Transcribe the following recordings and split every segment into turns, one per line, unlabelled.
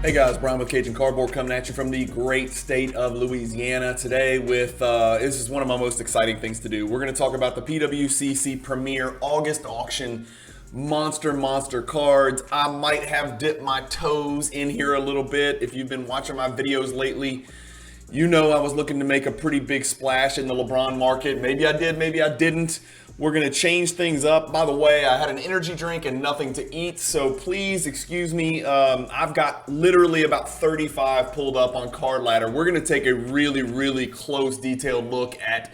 Hey guys, Brian with Cajun Cardboard coming at you from the great state of Louisiana today with, this is one of my most exciting things to do. We're going to talk about the PWCC Premier August Auction monster cards. I might have dipped my toes in here a little bit. If you've been watching my videos lately, you know I was looking to make a pretty big splash in the LeBron market. Maybe I did, maybe I didn't. We're gonna change things up. By the way, I had an energy drink and nothing to eat, so please excuse me. I've got literally about 35 pulled up on Card Ladder. We're gonna take a really close, detailed look at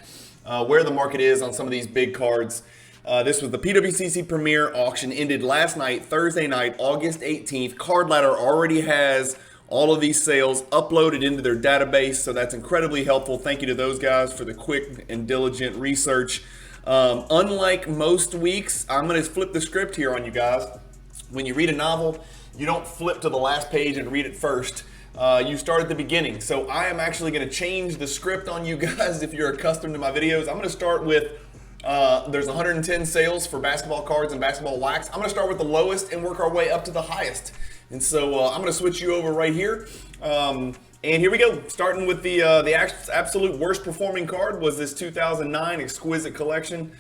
where the market is on some of these big cards. This was the PWCC Premier Auction, ended last night, Thursday night, August 18th. Card Ladder already has all of these sales uploaded into their database, so that's incredibly helpful. Thank you to those guys for the quick and diligent research. Unlike most weeks, I'm going to flip the script here on you guys. When you read a novel, you don't flip to the last page and read it first. You start at the beginning. So I am actually going to change the script on you guys if you're accustomed to my videos. I'm going to start with, there's 110 sales for basketball cards and basketball wax. I'm going to start with the lowest and work our way up to the highest. And so I'm going to switch you over right here. And here we go. Starting with the absolute worst performing card was this 2009 Exquisite Collection.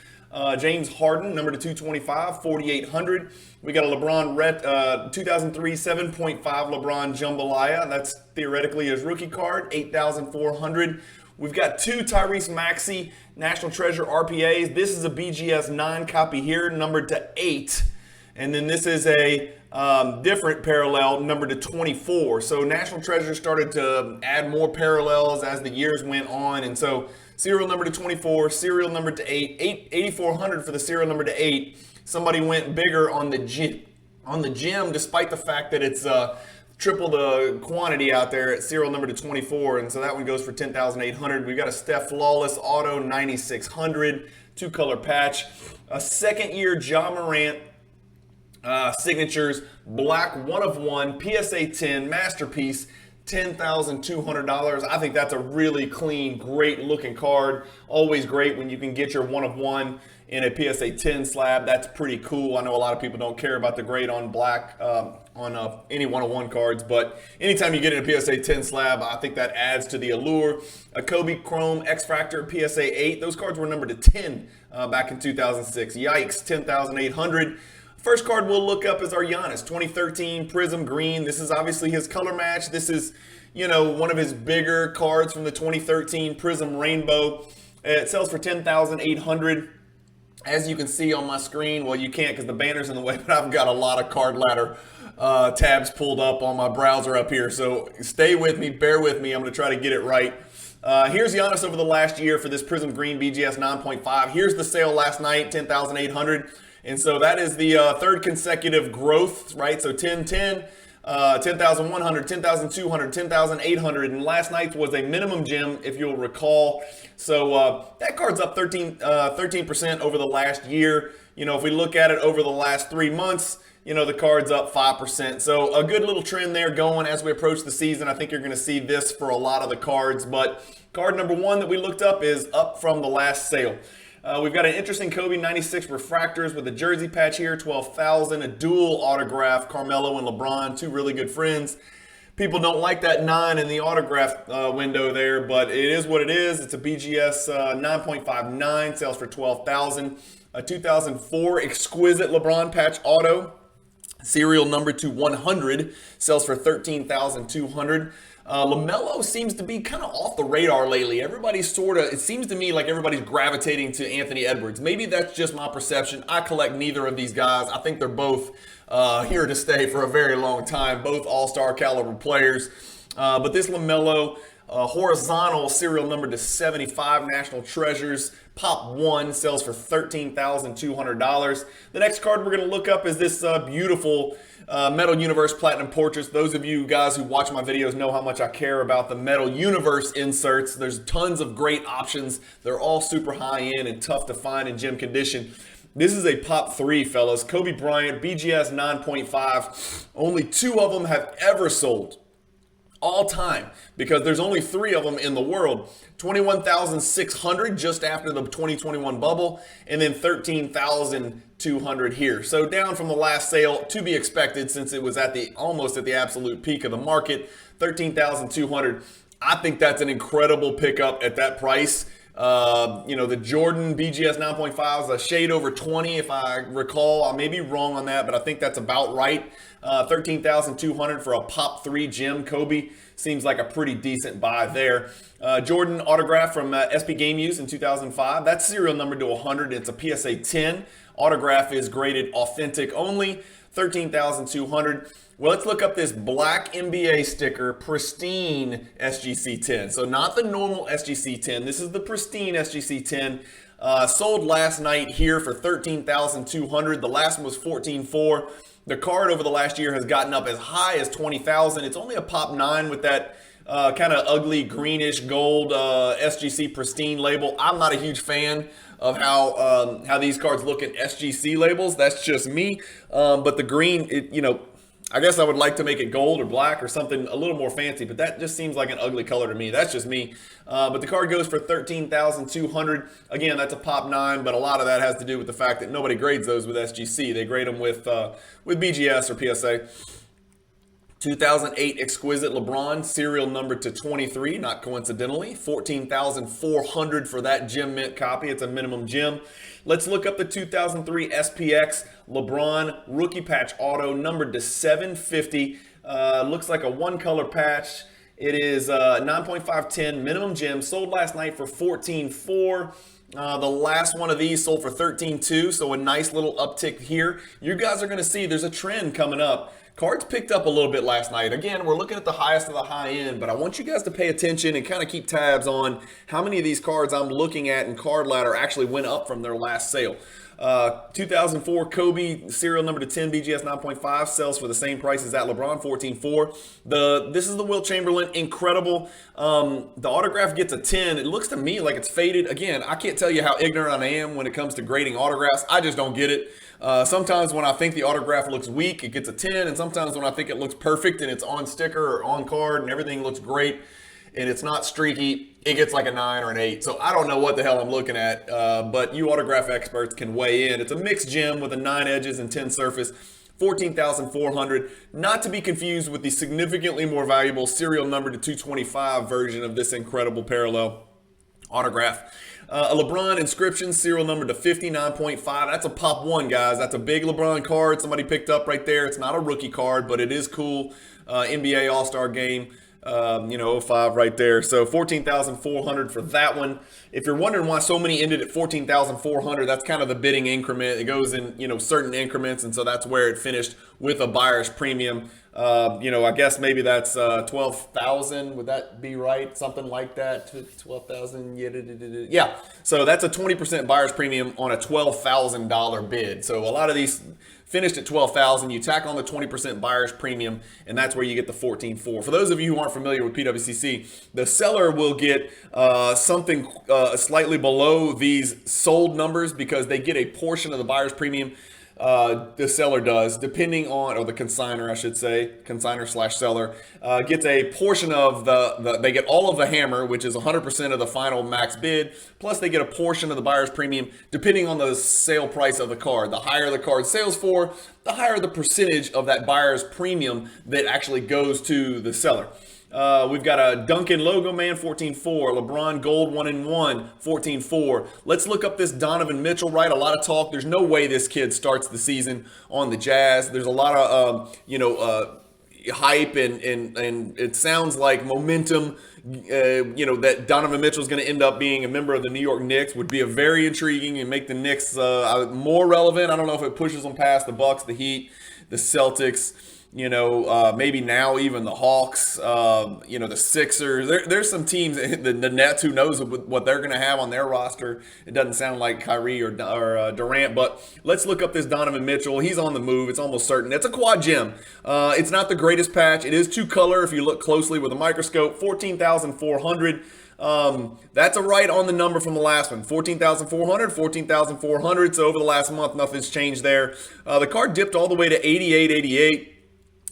James Harden, number to 225, 4,800. We got a LeBron 2003 7.5 LeBron Jambalaya. That's theoretically his rookie card, 8,400. We've got two Tyrese Maxey National Treasure RPAs. This is a BGS 9 copy here, numbered to 8. And then this is a different parallel, numbered to 24. So National Treasure started to add more parallels as the years went on. And so serial number to 24, serial number to 8, 8,400 for the serial number to 8. Somebody went bigger on the gem, despite the fact that it's triple the quantity out there at serial number to 24. And so that one goes for 10,800. We've got a Steph Flawless Auto 9,600, two color patch, a second year Ja Morant signatures, black 1 of 1, PSA 10, masterpiece, $10,200. I think that's a really clean, great looking card. Always great when you can get your 1 of 1 in a PSA 10 slab. That's pretty cool. I know a lot of people don't care about the grade on black on any 1 of 1 cards, but anytime you get in a PSA 10 slab, I think that adds to the allure. A Kobe Chrome X Factor PSA 8. Those cards were numbered to 10 back in 2006. Yikes, 10,800. First card we'll look up is our Giannis 2013 Prism Green. This is obviously his color match. This is, you know, one of his bigger cards from the 2013 Prism Rainbow. It sells for 10,800. As you can see on my screen, well, you can't because the banner's in the way, but I've got a lot of Card Ladder tabs pulled up on my browser up here. So stay with me, bear with me. I'm going to try to get it right. Here's Giannis over the last year for this Prism Green BGS 9.5. Here's the sale last night, 10,800. And so that is the third consecutive growth, right? So 10,100, 10,200, 10,800. And last night's was a minimum gem, if you'll recall. So that card's up 13% over the last year. You know, if we look at it over the last 3 months, you know, the card's up 5%. So a good little trend there going as we approach the season. I think you're going to see this for a lot of the cards. But card number 1 that we looked up is up from the last sale. We've got an interesting Kobe 96 refractors with a jersey patch here, 12,000, a dual autograph, Carmelo and LeBron, two really good friends. People don't like that 9 in the autograph window there, but it is what it is. It's a BGS 9.59, sells for 12,000. A 2004 Exquisite LeBron patch auto, serial number to 100, sells for 13,200. LaMelo seems to be kind of off the radar lately. It seems to me like everybody's gravitating to Anthony Edwards. Maybe that's just my perception. I collect neither of these guys. I think they're both here to stay for a very long time, both all-star caliber players. But this LaMelo horizontal serial number to 75 National Treasures, Pop 1, sells for $13,200. The next card we're going to look up is this beautiful Metal Universe Platinum Portraits. Those of you guys who watch my videos know how much I care about the Metal Universe inserts. There's tons of great options. They're all super high end and tough to find in gem condition. This is a Pop 3, fellas. Kobe Bryant, BGS 9.5. Only 2 of them have ever sold. all time, because there's only 3 of them in the world. 21,600 just after the 2021 bubble, and then 13,200 here. So down from the last sale, to be expected since it was at the almost at the absolute peak of the market. 13,200. I think that's an incredible pickup at that price. The Jordan BGS 9.5 is a shade over 20 if I recall. I may be wrong on that, but I think that's about right. 13,200 for a Pop 3 Gem Kobe seems like a pretty decent buy there. Jordan autograph from SP Game Use in 2005. That's serial numbered to 100. It's a PSA 10. Autograph is graded authentic only. 13,200. Well, let's look up this black NBA sticker, pristine SGC 10. So not the normal SGC 10. This is the pristine SGC 10. Sold last night here for 13,200. The last one was 14.4. The card over the last year has gotten up as high as 20,000. It's only a Pop 9 with that kind of ugly greenish gold SGC pristine label. I'm not a huge fan of how these cards look at SGC labels. That's just me. But the green, I guess I would like to make it gold or black or something a little more fancy, but that just seems like an ugly color to me. That's just me. But the card goes for 13,200. Again, that's a Pop 9, but a lot of that has to do with the fact that nobody grades those with SGC. They grade them with BGS or PSA. 2008 Exquisite LeBron, serial number to 23, not coincidentally. 14,400 for that gem mint copy. It's a minimum gem. Let's look up the 2003 SPX LeBron rookie patch auto, numbered to 750. Looks like a one-color patch. It is 9.510 minimum gem. Sold last night for 14.4. The last one of these sold for 13.2, so a nice little uptick here. You guys are going to see there's a trend coming up. Cards picked up a little bit last night. Again, we're looking at the highest of the high end, but I want you guys to pay attention and kind of keep tabs on how many of these cards I'm looking at in Card Ladder actually went up from their last sale. 2004 Kobe, serial number to 10, BGS 9.5, sells for the same price as that LeBron, 14.4. This is the Wilt Chamberlain, incredible. The autograph gets a 10. It looks to me like it's faded. Again, I can't tell you how ignorant I am when it comes to grading autographs. I just don't get it. Sometimes when I think the autograph looks weak, it gets a 10. And sometimes when I think it looks perfect and it's on sticker or on card and everything looks great and it's not streaky, it gets like a 9 or an 8. So I don't know what the hell I'm looking at, but you autograph experts can weigh in. It's a mixed gem with a 9 edges and 10 surface. 14,400, not to be confused with the significantly more valuable serial number to 225 version of this incredible parallel autograph. A LeBron inscription, serial number to 59.5. That's a Pop 1, guys. That's a big LeBron card somebody picked up right there. It's not a rookie card, but it is cool. NBA All-Star Game, 05 right there. So 14,400 for that one. If you're wondering why so many ended at 14,400, that's kind of the bidding increment. It goes in, certain increments, and so that's where it finished with a buyer's premium. I guess maybe that's 12,000. Would that be right? Something like that. 12,000. Yeah. So that's a 20% buyer's premium on a $12,000 bid. So a lot of these finished at 12,000. You tack on the 20% buyer's premium, and that's where you get the 14.4. For those of you who aren't familiar with PWCC, the seller will get something slightly below these sold numbers because they get a portion of the buyer's premium. The seller does, depending on, or the consignor, I should say, consignor/seller, gets a portion of they get all of the hammer, which is 100% of the final max bid, plus they get a portion of the buyer's premium, depending on the sale price of the card. The higher the card sells for, the higher the percentage of that buyer's premium that actually goes to the seller. We've got a Duncan logo man, 14.4. LeBron gold 1-in-1, 14.4. Let's look up this Donovan Mitchell, right? A lot of talk. There's no way this kid starts the season on the Jazz. There's a lot of, hype and it sounds like momentum, that Donovan Mitchell is going to end up being a member of the New York Knicks would be a very intriguing and make the Knicks more relevant. I don't know if it pushes them past the Bucks, the Heat, the Celtics. Maybe now even the Hawks, the Sixers. There's some teams, the Nets, who knows what they're going to have on their roster. It doesn't sound like Kyrie or Durant, but let's look up this Donovan Mitchell. He's on the move. It's almost certain. It's a quad gem. It's not the greatest patch. It is 2-color if you look closely with a microscope. 14,400. That's a right on the number from the last one. 14,400, 14,400. So over the last month, nothing's changed there. The card dipped all the way to 88.88.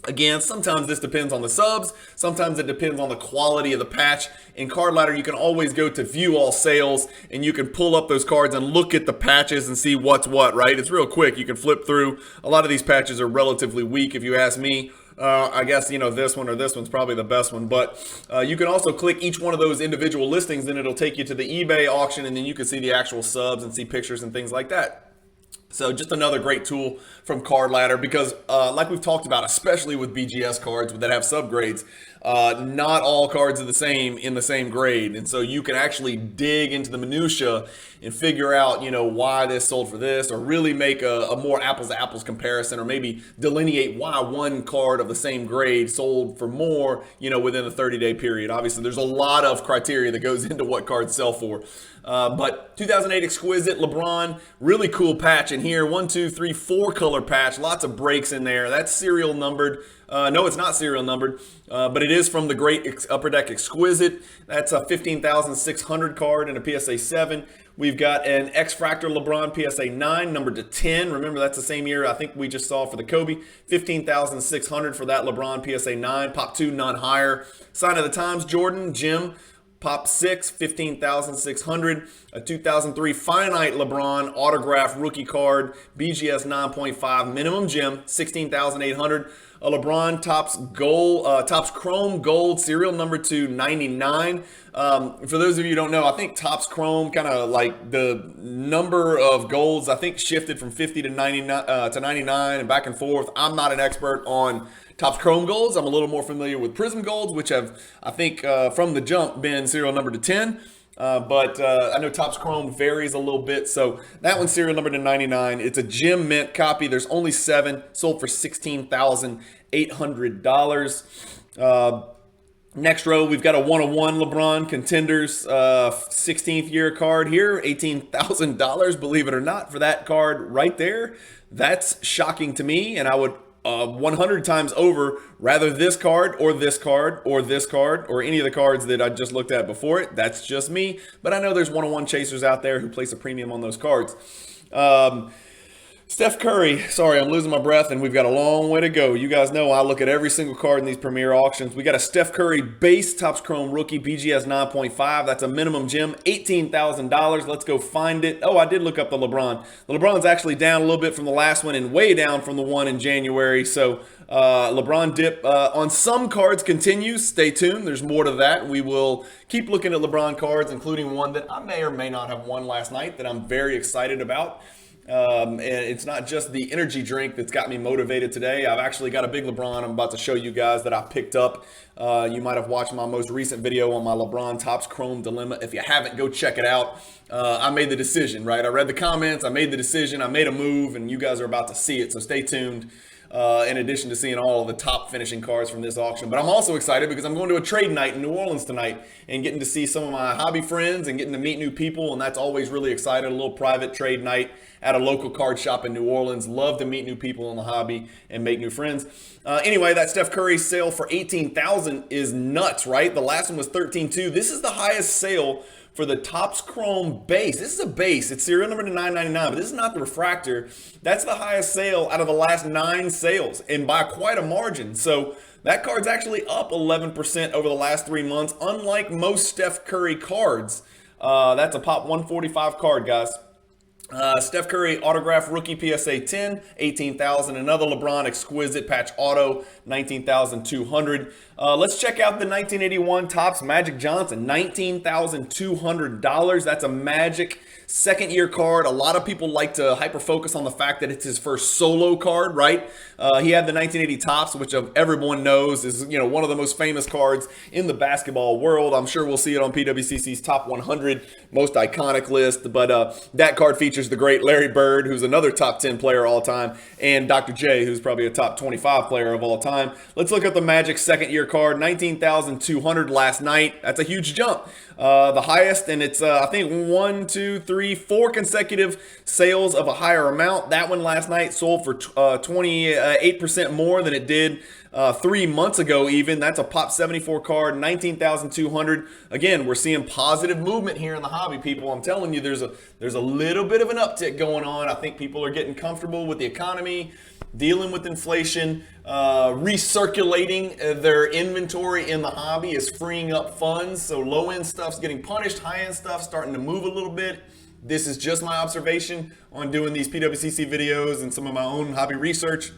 Again, sometimes this depends on the subs. Sometimes it depends on the quality of the patch. In Card Ladder, you can always go to view all sales and you can pull up those cards and look at the patches and see what's what, right? It's real quick. You can flip through. A lot of these patches are relatively weak if you ask me. I guess, this one or this one's probably the best one. But you can also click each one of those individual listings and it'll take you to the eBay auction, and then you can see the actual subs and see pictures and things like that. So just another great tool from Card Ladder, because like we've talked about, especially with BGS cards that have subgrades, not all cards are the same in the same grade. And so you can actually dig into the minutia and figure out, why this sold for this, or really make a more apples to apples comparison, or maybe delineate why one card of the same grade sold for more, within a 30-day period. Obviously, there's a lot of criteria that goes into what cards sell for. But 2008 Exquisite LeBron, really cool patch in here. 1, 2, 3, 4 color patch. Lots of breaks in there. That's serial numbered. No, it's not serial numbered, but it is from the great Upper Deck Exquisite. That's a 15,600 card and a PSA 7. We've got an X-Fractor LeBron PSA 9, numbered to 10. Remember, that's the same year I think we just saw for the Kobe. 15,600 for that LeBron PSA 9. Pop 2, none higher. Sign of the Times Jordan, Jim. Pop 6, 15,600. A 2003 Finite LeBron autograph rookie card, BGS 9.5 minimum gem, 16,800. A LeBron Topps Chrome Gold serial number to 99. For those of you who don't know, I think Topps Chrome kind of like the number of golds, I think shifted from 50 to 99 and back and forth. I'm not an expert on Topps Chrome Golds. I'm a little more familiar with Prism Golds, which have, I think, from the jump been serial number to 10. But I know Topps Chrome varies a little bit. So that one's serial number to 99. It's a gem mint copy. There's only 7, sold for $16,800. Next row, we've got a 101 LeBron Contenders 16th year card here, $18,000, believe it or not, for that card right there. That's shocking to me, and I would 100 times over rather this card or this card or this card or any of the cards that I just looked at before it. That's just me, but I know there's 101 chasers out there who place a premium on those cards. Steph Curry, sorry, I'm losing my breath, and we've got a long way to go. You guys know I look at every single card in these premier auctions. We got a Steph Curry base Topps Chrome rookie, BGS 9.5. That's a minimum gem, $18,000. Let's go find it. Oh, I did look up the LeBron. The LeBron's actually down a little bit from the last one and way down from the one in January. So LeBron dip on some cards continues. Stay tuned. There's more to that. We will keep looking at LeBron cards, including one that I may or may not have won last night that I'm very excited about. And it's not just the energy drink that's got me motivated today. I've actually got a big LeBron I'm about to show you guys that I picked up. You might have watched my most recent video on my LeBron Topps Chrome Dilemma. If you haven't, go check it out. I made the decision, right? I read the comments, I made the decision, I made a move, and you guys are about to see it, so stay tuned. In addition to seeing all of the top finishing cards from this auction. But I'm also excited because I'm going to a trade night in New Orleans tonight and getting to see some of my hobby friends and getting to meet new people, and that's always really exciting. A little private trade night at a local card shop in New Orleans. Love to meet new people in the hobby and make new friends. Anyway, that Steph Curry sale for $18,000 is nuts, right? The last one was $13,200. This is the highest sale for the Topps Chrome base. This is a base. It's serial number to $9.99, but this is not the refractor. That's the highest sale out of the last 9 sales, and by quite a margin. So that card's actually up 11% over the last 3 months, unlike most Steph Curry cards. That's a pop 145 card, guys. Steph Curry autograph rookie PSA 10, $18,000. Another LeBron exquisite patch auto, $19,200. Let's check out the 1981 Topps Magic Johnson, $19,200. That's a Magic second year card. A lot of people like to hyper focus on the fact that it's his first solo card, right? He had the 1980 Topps, which everyone knows is one of the most famous cards in the basketball world. I'm sure we'll see it on PWCC's top 100 most iconic list. But that card features the great Larry Bird, who's another top 10 player all time, and Dr. J, who's probably a top 25 player of all time. Let's look at the Magic second year card, $19,200 last night. That's a huge jump. The highest, and it's I think 1, 2, 3, 4 consecutive sales of a higher amount. That one last night sold for 28% more than it did 3 months ago even. That's a pop 74 card, $19,200. Again, we're seeing positive movement here in the hobby, people. I'm telling you, there's a little bit of an uptick going on. I think people are getting comfortable with the economy. dealing with inflation, recirculating their inventory in the hobby is freeing up funds. So low-end stuff's getting punished, high-end stuff starting to move a little bit. This is just my observation on doing these PWCC videos and some of my own hobby research.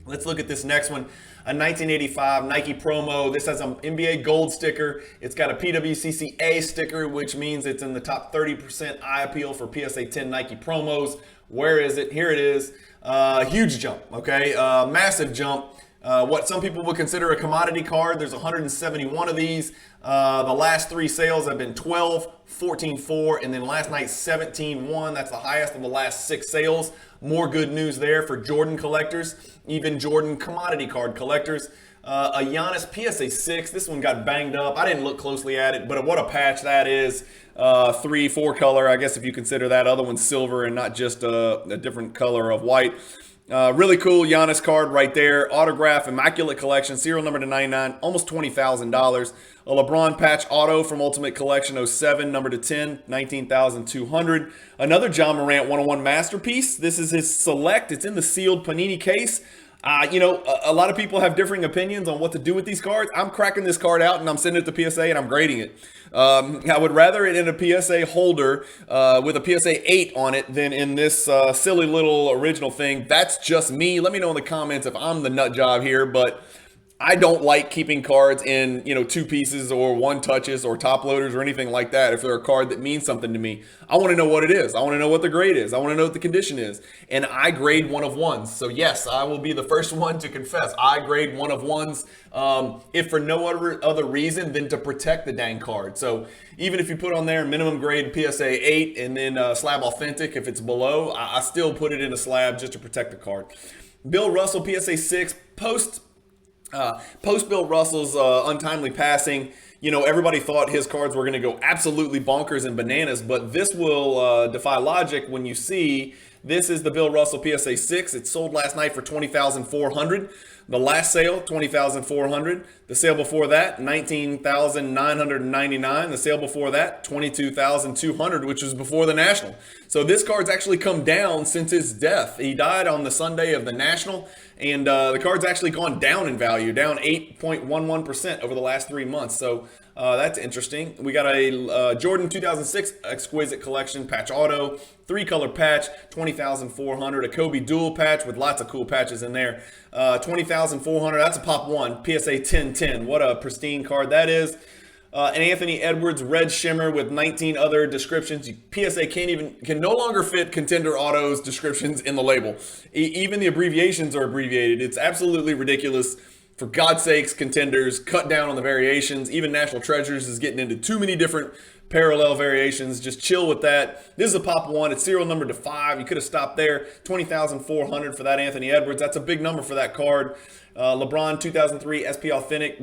Let's look at this next one. A 1985 Nike promo. This has an NBA gold sticker. It's got a PWCC A sticker, which means it's in the top 30% eye appeal for PSA 10 Nike promos. Where is it? Here it is. Huge jump, okay? Massive jump. What some people would consider a commodity card. There's 171 of these. The last 3 sales have been 12, 14-4, and then last night 17-1. That's the highest of the last 6 sales. More good news there for Jordan collectors, even Jordan commodity card collectors. A Giannis PSA 6. This one got banged up. I didn't look closely at it, but what a patch that is. 3-4 color, I guess if you consider that other one silver and not just a different color of white. Really cool Giannis card right there. Autograph, immaculate collection, serial number to 99, almost $20,000. A LeBron patch auto from Ultimate Collection 07, number to 10, $19,200. Another John Morant 101 masterpiece. This is his select. It's in the sealed Panini case. A lot of people have differing opinions on what to do with these cards. I'm cracking this card out and I'm sending it to PSA and I'm grading it. I would rather it in a PSA holder with a PSA 8 on it than in this silly little original thing. That's just me. Let me know in the comments if I'm the nut job here, but I don't like keeping cards in, 2 pieces or 1 touches or top loaders or anything like that. If they're a card that means something to me, I want to know what it is. I want to know what the grade is. I want to know what the condition is. And I grade 1 of 1s. So yes, I will be the first one to confess. I grade 1 of 1s, if for no other reason than to protect the dang card. So even if you put on there minimum grade PSA 8 and then slab authentic, if it's below, I still put it in a slab just to protect the card. Bill Russell PSA 6 post Bill Russell's untimely passing, everybody thought his cards were going to go absolutely bonkers and bananas, but this will defy logic when you see this is the Bill Russell PSA 6. It sold last night for $20,400. The last sale, $20,400. The sale before that, $19,999. The sale before that, $22,200, which was before the National. So this card's actually come down since his death. He died on the Sunday of the National, and the card's actually gone down in value, down 8.11% over the last 3 months. So that's interesting. We got a Jordan 2006 Exquisite Collection patch auto, 3-color patch, $20,400. A Kobe dual patch with lots of cool patches in there, $20,400. That's a pop 1, PSA 1010. What a pristine card that is. An Anthony Edwards red shimmer with 19 other descriptions. PSA can no longer fit Contender Autos descriptions in the label. Even the abbreviations are abbreviated. It's absolutely ridiculous. For God's sakes, Contenders, cut down on the variations. Even National Treasures is getting into too many different parallel variations. Just chill with that. This is a pop 1. It's serial number to 5. You could have stopped there. $20,400 for that Anthony Edwards. That's a big number for that card. LeBron 2003 SP Authentic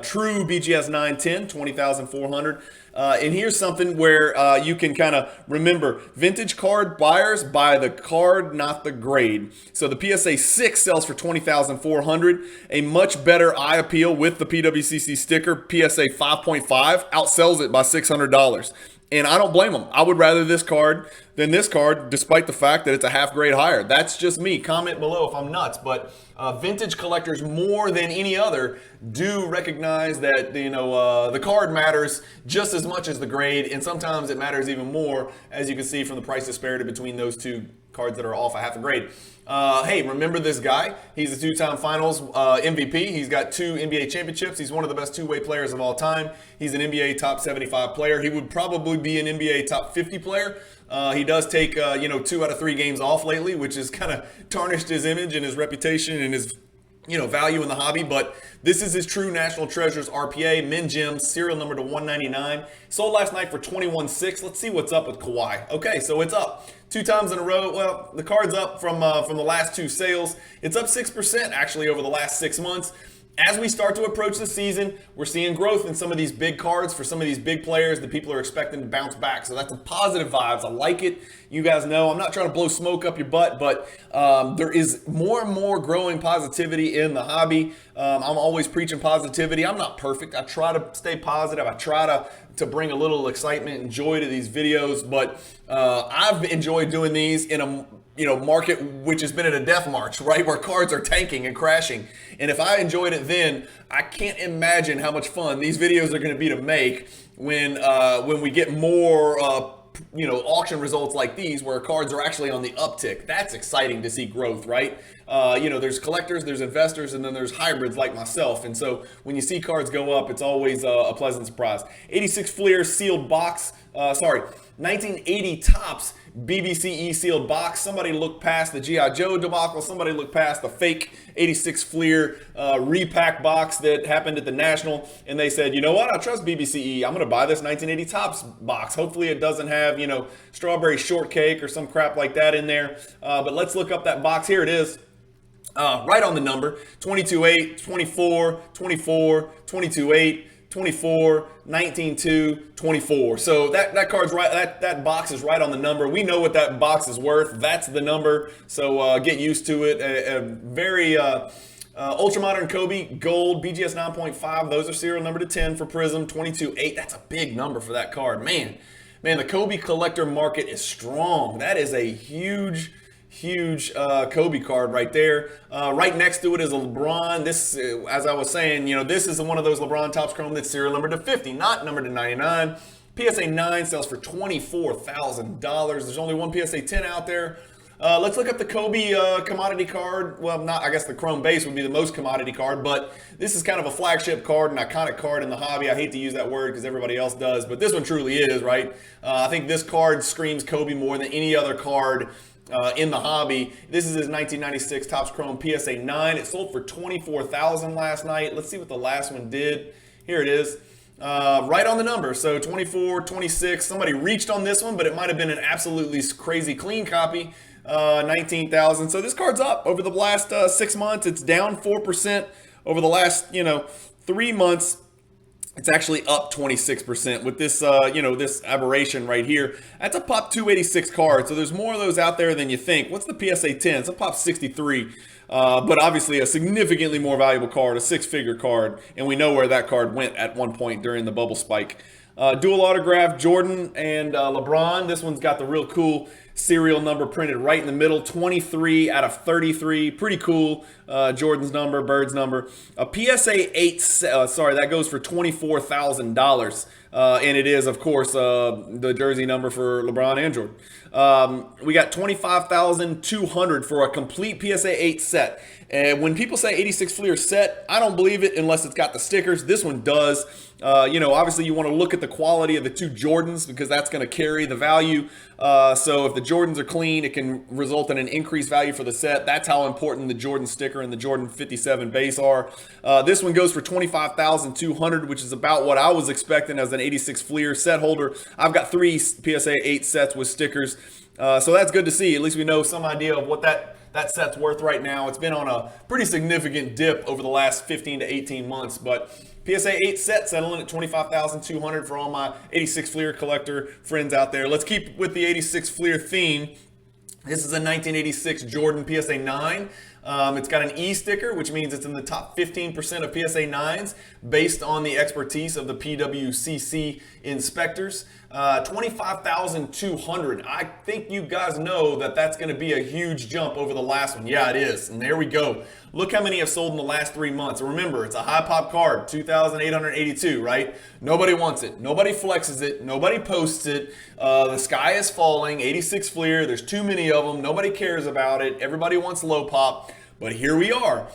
True BGS 910, $20,400. And here's something where you can kind of remember, vintage card buyers buy the card, not the grade. So the PSA 6 sells for $20,400. A much better eye appeal with the PWCC sticker, PSA 5.5, outsells it by $600. And I don't blame them. I would rather this card than this card, despite the fact that it's a half grade higher. That's just me. Comment below if I'm nuts. But vintage collectors, more than any other, do recognize that the card matters just as much as the grade, and sometimes it matters even more, as you can see from the price disparity between those 2 cards that are off a half a grade. Hey, remember this guy? He's a 2-time finals MVP. He's got 2 NBA championships. He's one of the best 2-way players of all time. He's an NBA top 75 player. He would probably be an NBA top 50 player. He does take 2 out of 3 games off lately, which has kind of tarnished his image and his reputation and his value in the hobby. But this is his true National Treasures RPA, Min Gems, serial number to 199. Sold last night for $21,600. Let's see what's up with Kawhi. Okay, so it's up 2 times in a row. Well, the card's up from the last 2 sales. It's up 6% actually over the last 6 months. As we start to approach the season, we're seeing growth in some of these big cards for some of these big players that people are expecting to bounce back. So that's a positive vibes. I like it. You guys know I'm not trying to blow smoke up your butt, but there is more and more growing positivity in the hobby. I'm always preaching positivity. I'm not perfect. I try to stay positive. I try to bring a little excitement and joy to these videos, but I've enjoyed doing these in a market which has been in a death march, right, where cards are tanking and crashing. And if I enjoyed it then, I can't imagine how much fun these videos are going to be to make when we get more auction results like these where cards are actually on the uptick. That's exciting to see growth, right? There's collectors, there's investors, and then there's hybrids like myself. And so when you see cards go up, it's always a pleasant surprise. 86 Fleer sealed box, 1980 Topps BBCE sealed box. Somebody looked past the G.I. Joe debacle. Somebody looked past the fake 86 Fleer repack box that happened at the National. And they said, you know what? I trust BBCE. I'm going to buy this 1980 Topps box. Hopefully it doesn't have, strawberry shortcake or some crap like that in there. But let's look up that box. Here it is. Right on the number. 22-8, 24, 24, 22-8. 24, 19-2, 24. So that card's right. That box is right on the number. We know what that box is worth. That's the number. So get used to it. A very ultra modern Kobe gold BGS 9.5. Those are serial number to 10 for Prism. 22-8. That's a big number for that card. Man, the Kobe collector market is strong. That is a huge Kobe card right there. Right next to it is a LeBron. This, as I was saying, this is one of those LeBron Topps Chrome that's serial number to 50, not numbered to 99. PSA 9 sells for $24,000. There's only one PSA 10 out there. Let's look up the Kobe commodity card. Well, I guess the Chrome base would be the most commodity card, but this is kind of a flagship card, an iconic card in the hobby. I hate to use that word because everybody else does, but this one truly is, right? I think this card screams Kobe more than any other card in the hobby. This is his 1996 Topps Chrome PSA 9. It sold for $24,000 last night. Let's see what the last one did. Here it is. Right on the number. So 24, 26. Somebody reached on this one, but it might have been an absolutely crazy clean copy. 19,000. So this card's up over the last 6 months. It's down 4% over the last 3 months. It's actually up 26% with this, this aberration right here. That's a Pop 286 card, so there's more of those out there than you think. What's the PSA 10? It's a Pop 63, but obviously a significantly more valuable card, a six-figure card, and we know where that card went at one point during the bubble spike. Dual autograph, Jordan and LeBron. This one's got the real cool serial number printed right in the middle, 23 out of 33. Pretty cool. Jordan's number, Bird's number. A PSA 8, that goes for $24,000. And it is, of course, the jersey number for LeBron and Jordan. We got $25,200 for a complete PSA 8 set. And when people say 86 Fleer set, I don't believe it unless it's got the stickers. This one does. Obviously you want to look at the quality of the two Jordans because that's going to carry the value. So if the Jordans are clean, it can result in an increased value for the set. That's how important the Jordan sticker and the Jordan 57 base are. This one goes for $25,200, which is about what I was expecting as an 86 Fleer set holder. I've got 3 PSA 8 sets with stickers. So that's good to see. At least we know some idea of what that set's worth right now. It's been on a pretty significant dip over the last 15 to 18 months, but PSA 8 set settling at $25,200 for all my 86 Fleer collector friends out there. Let's keep with the 86 Fleer theme. This is a 1986 Jordan PSA 9. It's got an E sticker, which means it's in the top 15% of PSA 9s based on the expertise of the PWCC inspectors. $25,200. I think you guys know that that's going to be a huge jump over the last one. Yeah, it is. And there we go. Look how many have sold in the last 3 months. And remember, it's a high pop card, 2,882, right? Nobody wants it. Nobody flexes it. Nobody posts it. The sky is falling. 86 Fleer. There's too many of them. Nobody cares about it. Everybody wants low pop. But here we are.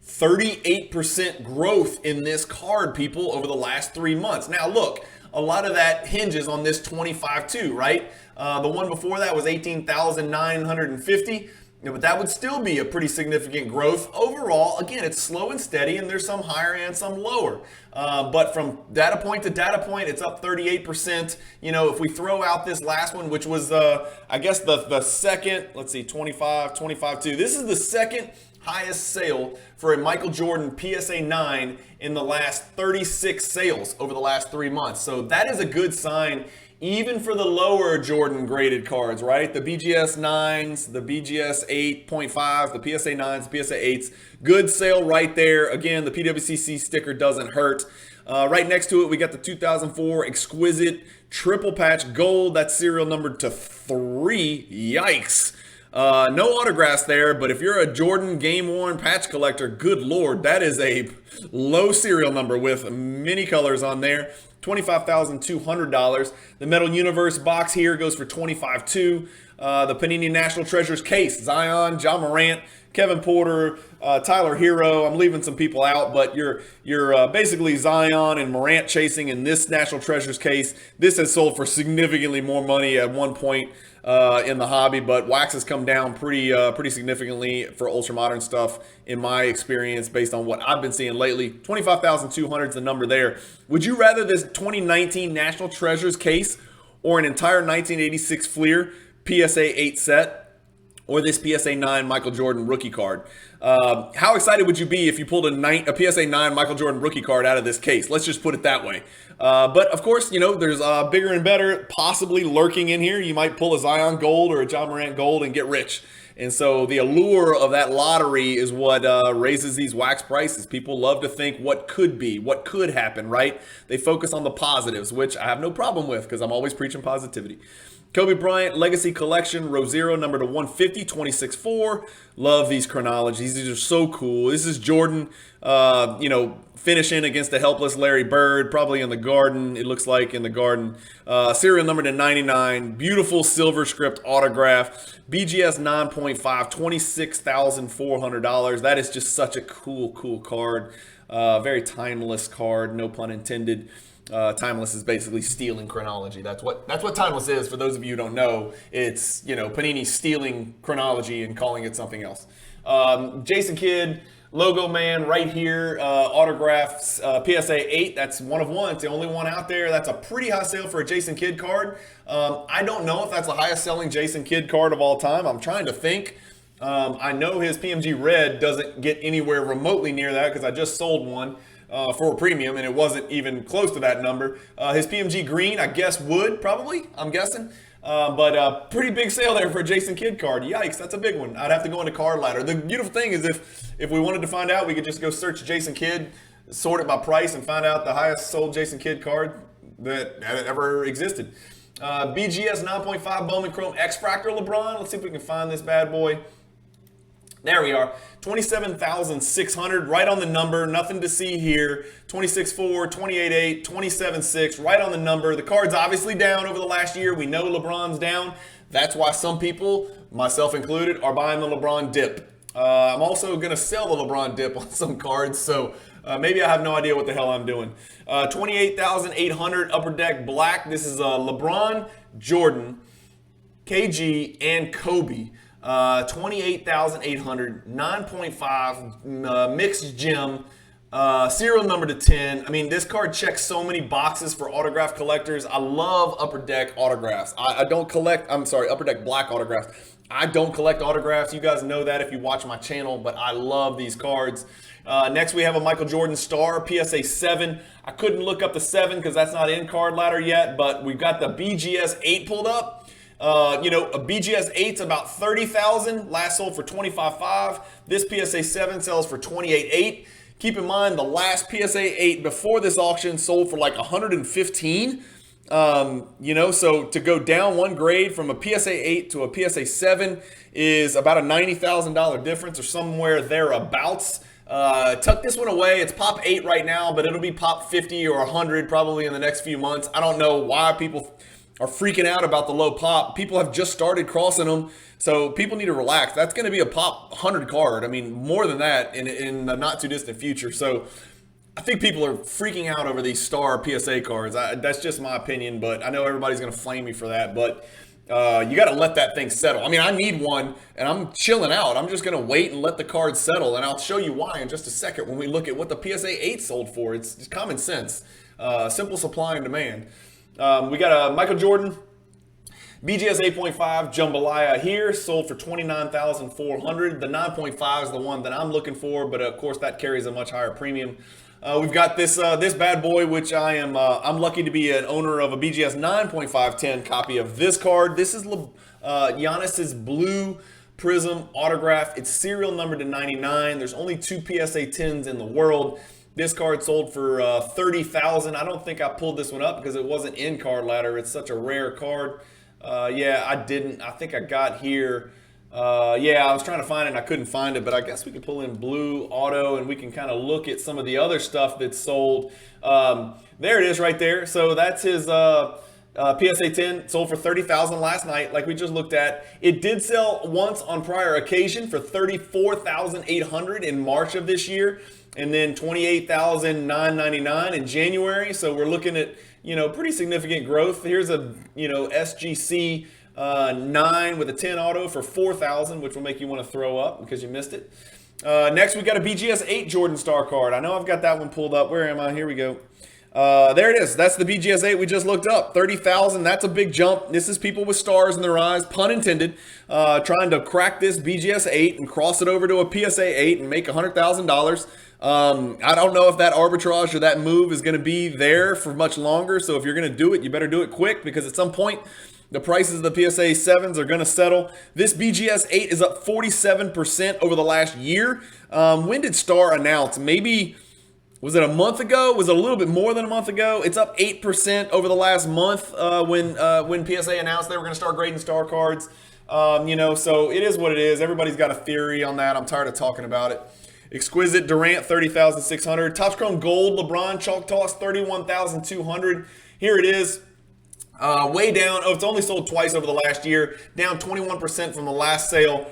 38% growth in this card, people, over the last 3 months. Now, look, a lot of that hinges on this 25-2, right? The one before that was 18,950. But that would still be a pretty significant growth. Overall, again, it's slow and steady, and there's some higher and some lower. But from data point to data point, it's up 38%. If we throw out this last one, which was, I guess, the second, let's see, 25-2. This is the second highest sale for a Michael Jordan PSA 9 in the last 36 sales over the last 3 months. So that is a good sign, even for the lower Jordan graded cards, right? The BGS 9s, the BGS 8.5s, the PSA 9s, the PSA 8s. Good sale right there. Again, the PWCC sticker doesn't hurt. Right next to it, we got the 2004 Exquisite Triple Patch Gold. That's serial numbered to 3. Yikes. No autographs there, but if you're a Jordan game-worn patch collector, good Lord, that is a low serial number with many colors on there. $25,200. The Metal Universe box here goes for $25,200. The Panini National Treasures case, Zion, Ja Morant, Kevin Porter, Tyler Hero. I'm leaving some people out, but you're basically Zion and Morant chasing in this National Treasures case. This has sold for significantly more money at one point in the hobby, but wax has come down pretty significantly for ultra modern stuff in my experience based on what I've been seeing lately. $25,200 is the number there. Would you rather this 2019 National Treasures case or an entire 1986 Fleer PSA 8 set, or this PSA 9 Michael Jordan rookie card? How excited would you be if you pulled a PSA 9 Michael Jordan rookie card out of this case? Let's just put it that way. But of course, you know, there's bigger and better possibly lurking in here. You might pull a Zion Gold or a Ja Morant Gold and get rich. And so the allure of that lottery is what raises these wax prices. People love to think what could be, what could happen, right? They focus on the positives, which I have no problem with because I'm always preaching positivity. Kobe Bryant Legacy Collection, row 0, number to 150, 26-4. Love these chronologies. These are so cool. This is Jordan, finishing against the helpless Larry Bird, probably in the Garden. It looks like in the Garden. Serial number to 99. Beautiful silver script autograph. BGS 9.5, $26,400. That is just such a cool card. Very timeless card, no pun intended. Timeless is basically stealing chronology. That's what timeless is. For those of you who don't know, it's Panini stealing chronology and calling it something else. Jason Kidd, Logo Man, right here, autographs, PSA 8. That's one of one. It's the only one out there. That's a pretty high sale for a Jason Kidd card. I don't know if that's the highest selling Jason Kidd card of all time. I'm trying to think. I know his PMG Red doesn't get anywhere remotely near that because I just sold one for a premium, and it wasn't even close to that number. His PMG Green, I guess, would probably, I'm guessing. But pretty big sale there for a Jason Kidd card. Yikes, that's a big one. I'd have to go into Card Ladder. The beautiful thing is if we wanted to find out, we could just go search Jason Kidd, sort it by price, and find out the highest sold Jason Kidd card that ever existed. BGS 9.5 Bowman Chrome X-Fractor LeBron. Let's see if we can find this bad boy. There we are, 27,600, right on the number, nothing to see here. 26.4, 28.8, 27.6, right on the number. The card's obviously down over the last year. We know LeBron's down. That's why some people, myself included, are buying the LeBron dip. I'm also going to sell the LeBron dip on some cards, so maybe I have no idea what the hell I'm doing. 28,800 Upper Deck Black. This is LeBron, Jordan, KG, and Kobe. 28,800, 9.5, mixed gem, serial number to 10. I mean, this card checks so many boxes for autograph collectors. I love Upper Deck autographs. I don't collect, Upper Deck Black autographs. I don't collect autographs. You guys know that if you watch my channel, but I love these cards. Next, we have a Michael Jordan Star, PSA 7. I couldn't look up the 7 because that's not in Card Ladder yet, but we've got the BGS 8 pulled up. A BGS 8's about 30,000, last sold for 25.5. This PSA 7 sells for 28.8. Keep in mind the last PSA 8 before this auction sold for like 115. So to go down one grade from a PSA 8 to a PSA 7 is about a $90,000 difference or somewhere thereabouts. Tuck this one away. It's pop 8 right now, but it'll be pop 50 or 100 probably in the next few months. I don't know why people are freaking out about the low pop. People have just started crossing them, so people need to relax. That's going to be a pop 100 card. I mean, more than that in the not too distant future. So I think people are freaking out over these Star PSA cards. That's just my opinion, but I know everybody's going to flame me for that. But you got to let that thing settle. I mean, I need one, and I'm chilling out. I'm just going to wait and let the card settle, and I'll show you why in just a second when we look at what the PSA 8 sold for. It's common sense, simple supply and demand. We got a Michael Jordan BGS 8.5 Jambalaya here, sold for $29,400. The 9.5 is the one that I'm looking for, but of course that carries a much higher premium. We've got this bad boy, which I'm lucky to be an owner of a BGS 9.510 copy of this card. This is Giannis's Blue Prism autograph. It's serial number to 99. There's only 2 PSA 10s in the world. This card sold for $30,000. I don't think I pulled this one up because it wasn't in Card Ladder. It's such a rare card. Yeah, I didn't. I think I got here. Yeah, I was trying to find it and I couldn't find it, but I guess we could pull in Blue Auto and we can kind of look at some of the other stuff that's sold. There it is right there. So that's his PSA 10, sold for $30,000 last night, like we just looked at. It did sell once on prior occasion for $34,800 in March of this year, and then $28,999 in January. So we're looking at, pretty significant growth. Here's a, SGC 9 with a 10 auto for $4,000, which will make you want to throw up because you missed it. Next, we got a BGS 8 Jordan Star card. I know I've got that one pulled up. Where am I? Here we go. There it is. That's the BGS 8 we just looked up. $30,000. That's a big jump. This is people with stars in their eyes, pun intended, trying to crack this BGS 8 and cross it over to a PSA 8 and make $100,000. I don't know if that arbitrage or that move is going to be there for much longer. So if you're going to do it, you better do it quick, because at some point the prices of the PSA 7s are going to settle. This BGS 8 is up 47% over the last year. When did Star announce? Maybe, was it a month ago? Was it a little bit more than a month ago? It's up 8% over the last month when PSA announced they were going to start grading Star cards. So it is what it is. Everybody's got a theory on that. I'm tired of talking about it. Exquisite Durant, $30,600. Topps Chrome Gold LeBron Chalk Toss, $31,200. Here it is. Way down. Oh, it's only sold twice over the last year. Down 21% from the last sale.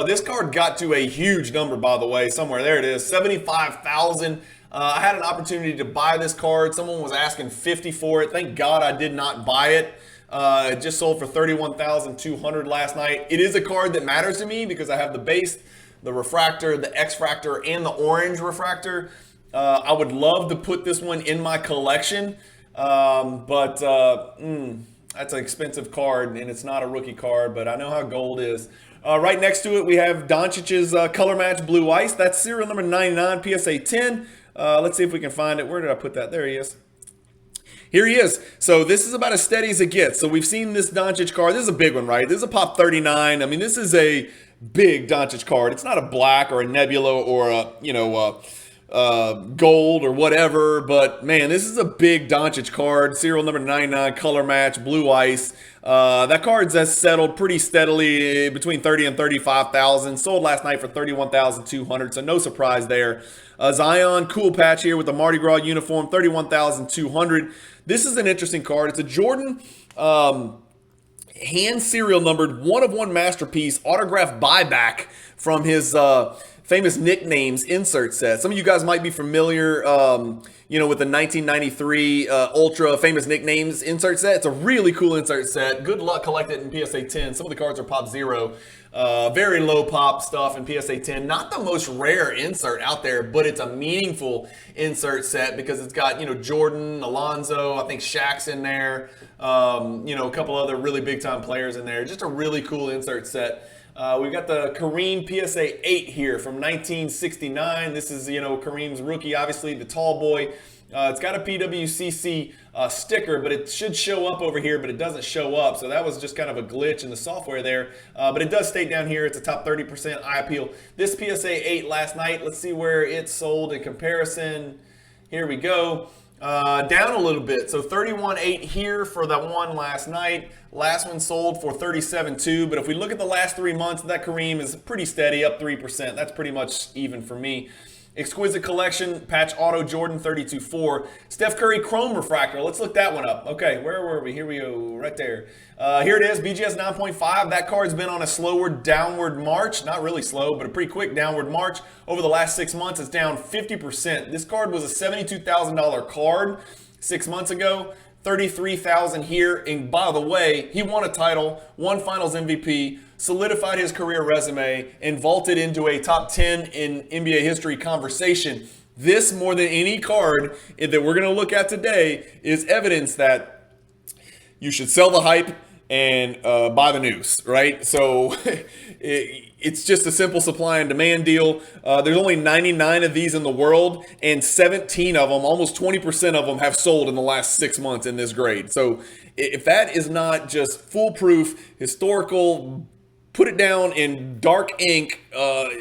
This card got to a huge number, by the way. Somewhere. There it is. $75,000. I had an opportunity to buy this card. Someone was asking $50 for it. Thank God I did not buy it. It just sold for $31,200 last night. It is a card that matters to me because I have the base, the refractor, the X-fractor, and the orange refractor. I would love to put this one in my collection, but that's an expensive card, and it's not a rookie card, but I know how gold is. Right next to it, we have Doncic's Color Match Blue Ice. That's serial number 99, PSA 10. Let's see if we can find it. Where did I put that? There he is. Here he is. So this is about as steady as it gets. So we've seen this Doncic card. This is a big one, right? This is a Pop 39. I mean, this is a big Doncic card. It's not a black or a nebula or a gold or whatever, but man, this is a big Doncic card. Serial number 99, color match, blue ice. That card's has settled pretty steadily between 30 and 35,000. Sold last night for 31,200, so no surprise there. Zion cool patch here with the Mardi Gras uniform, 31,200. This is an interesting card. It's a Jordan hand serial numbered 1/1 masterpiece autograph buyback from his famous nicknames insert set. Some of you guys might be familiar, with the 1993 Ultra famous nicknames insert set. It's a really cool insert set. Good luck collecting it in PSA 10. Some of the cards are Pop 0. Very low pop stuff in PSA 10. Not the most rare insert out there, but it's a meaningful insert set because it's got, Jordan, Alonzo, I think Shaq's in there, a couple other really big time players in there. Just a really cool insert set. We've got the Kareem PSA 8 here from 1969. This is, Kareem's rookie, obviously, the tall boy. It's got a PWCC sticker, but it should show up over here, but it doesn't show up. So that was just kind of a glitch in the software there. But it does state down here, it's a top 30% eye appeal. This PSA 8 last night, let's see where it sold in comparison. Here we go. Down a little bit. So 31.8 here for that one last night. Last one sold for 37.2. But if we look at the last 3 months, that Kareem is pretty steady, up 3%. That's pretty much even for me. Exquisite Collection, patch auto Jordan 32.4. Steph Curry Chrome Refractor. Let's look that one up. Okay, where were we? Here we go, right there. Here it is, BGS 9.5. That card's been on a slower downward march. Not really slow, but a pretty quick downward march. Over the last 6 months, it's down 50%. This card was a $72,000 card 6 months ago. 33,000 here. And by the way, he won a title, won Finals MVP, solidified his career resume, and vaulted into a top 10 in NBA history conversation. This, more than any card that we're going to look at today, is evidence that you should sell the hype and buy the news, right? So it's just a simple supply and demand deal. There's only 99 of these in the world, and 17 of them, almost 20% of them, have sold in the last 6 months in this grade. So if that is not just foolproof, historical, put it down in dark ink,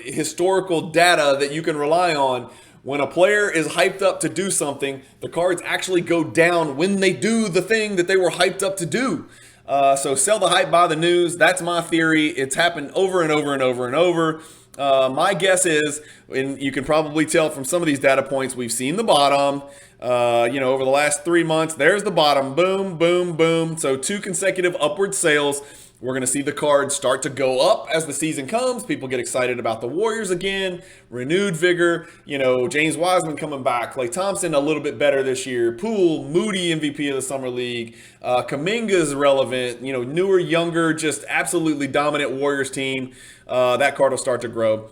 historical data that you can rely on, When a player is hyped up to do something, the cards actually go down when they do the thing that they were hyped up to do. So sell the hype, buy the news. That's my theory. It's happened over and over and over and over. My guess is, and you can probably tell from some of these data points, we've seen the bottom. Over the last 3 months, there's the bottom. Boom, boom, boom. So 2 consecutive upward sales. We're going to see the cards start to go up as the season comes. People get excited about the Warriors again, renewed vigor. James Wiseman coming back. Klay Thompson a little bit better this year. Poole, Moody MVP of the Summer League. Kuminga's relevant. Newer, younger, just absolutely dominant Warriors team. That card will start to grow.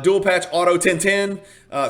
Dual patch auto 1010.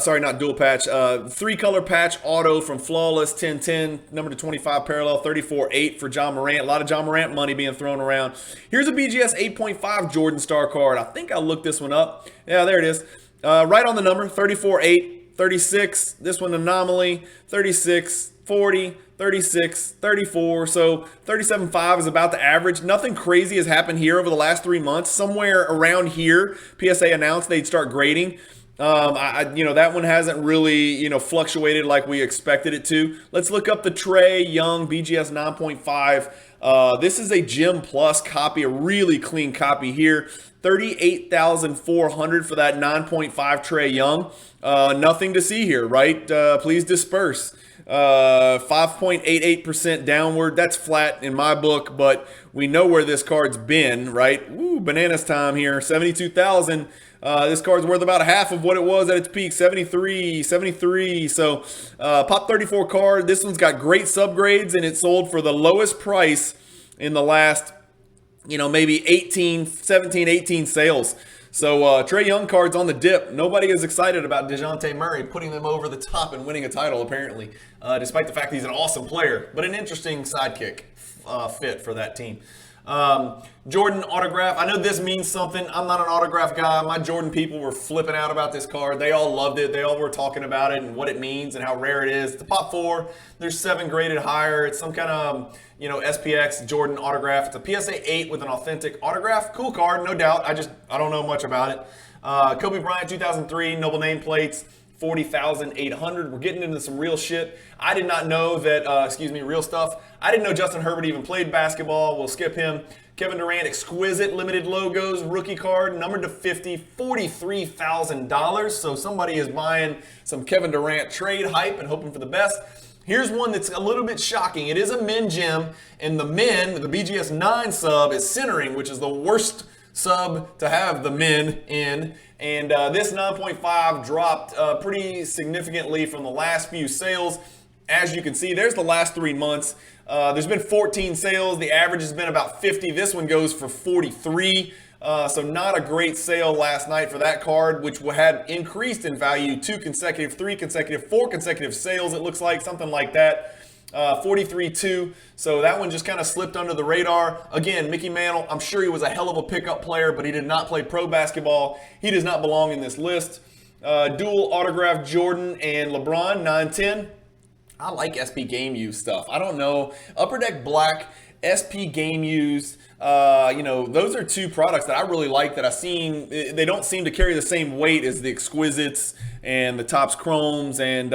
Sorry, not dual patch. 3-color patch auto from Flawless 1010. Number to 25 parallel. 34-8 for John Morant. A lot of John Morant money being thrown around. Here's a BGS 8.5 Jordan Star card. I think I looked this one up. Yeah, there it is. Right on the number. 34-8. 36. This one anomaly. 36. 40. 36, 34, so 37.5 is about the average. Nothing crazy has happened here over the last 3 months. Somewhere around here, PSA announced they'd start grading. That one hasn't really, fluctuated like we expected it to. Let's look up the Trae Young BGS 9.5. This is a Gym Plus copy, a really clean copy here. 38,400 for that 9.5 Trae Young. Nothing to see here, right? Please disperse. 5.88% downward. That's flat in my book, but we know where this card's been, right? Ooh, bananas time here. 72,000. This card's worth about half of what it was at its peak. 73. So Pop 34 card. This one's got great subgrades, and it sold for the lowest price in the last, maybe 18 sales. So Trae Young cards on the dip. Nobody is excited about DeJounte Murray putting them over the top and winning a title, apparently, despite the fact that he's an awesome player, but an interesting sidekick fit for that team. Jordan autograph. I know this means something. I'm not an autograph guy. My Jordan people were flipping out about this card. They all loved it. They all were talking about it and what it means and how rare it is. It's a Pop 4. There's 7 graded higher. It's some kind of, SPX Jordan autograph. It's a PSA 8 with an authentic autograph. Cool card, no doubt. I don't know much about it. Kobe Bryant 2003, Noble nameplates. 40,800. We're getting into some real shit. I did not know that, real stuff. I didn't know Justin Herbert even played basketball. We'll skip him. Kevin Durant, exquisite limited logos, rookie card, numbered to 50, $43,000. So somebody is buying some Kevin Durant trade hype and hoping for the best. Here's one that's a little bit shocking. It is a men gem, and the BGS 9 sub is centering, which is the worst sub to have the men in. And this 9.5 dropped pretty significantly from the last few sales. As you can see, there's the last 3 months. There's been 14 sales. The average has been about 50. This one goes for 43. So not a great sale last night for that card, which had increased in value 2 consecutive, 3 consecutive, 4 consecutive sales, it looks like, something like that. 43-2. So that one just kind of slipped under the radar. Again, Mickey Mantle, I'm sure he was a hell of a pickup player, but he did not play pro basketball. He does not belong in this list. Dual autograph Jordan and LeBron, 910. I like SP Game Used stuff. I don't know. Upper Deck Black, SP Game Used. Those are 2 products that I really like that I've seen. They don't seem to carry the same weight as the Exquisites and the Topps Chromes and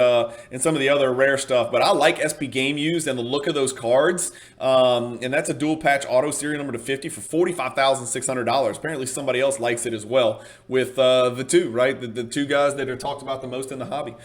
some of the other rare stuff. But I like SP Game Used and the look of those cards. And that's a dual patch auto serial number to 50 for $45,600. Apparently somebody else likes it as well with the 2, right? The 2 guys that are talked about the most in the hobby.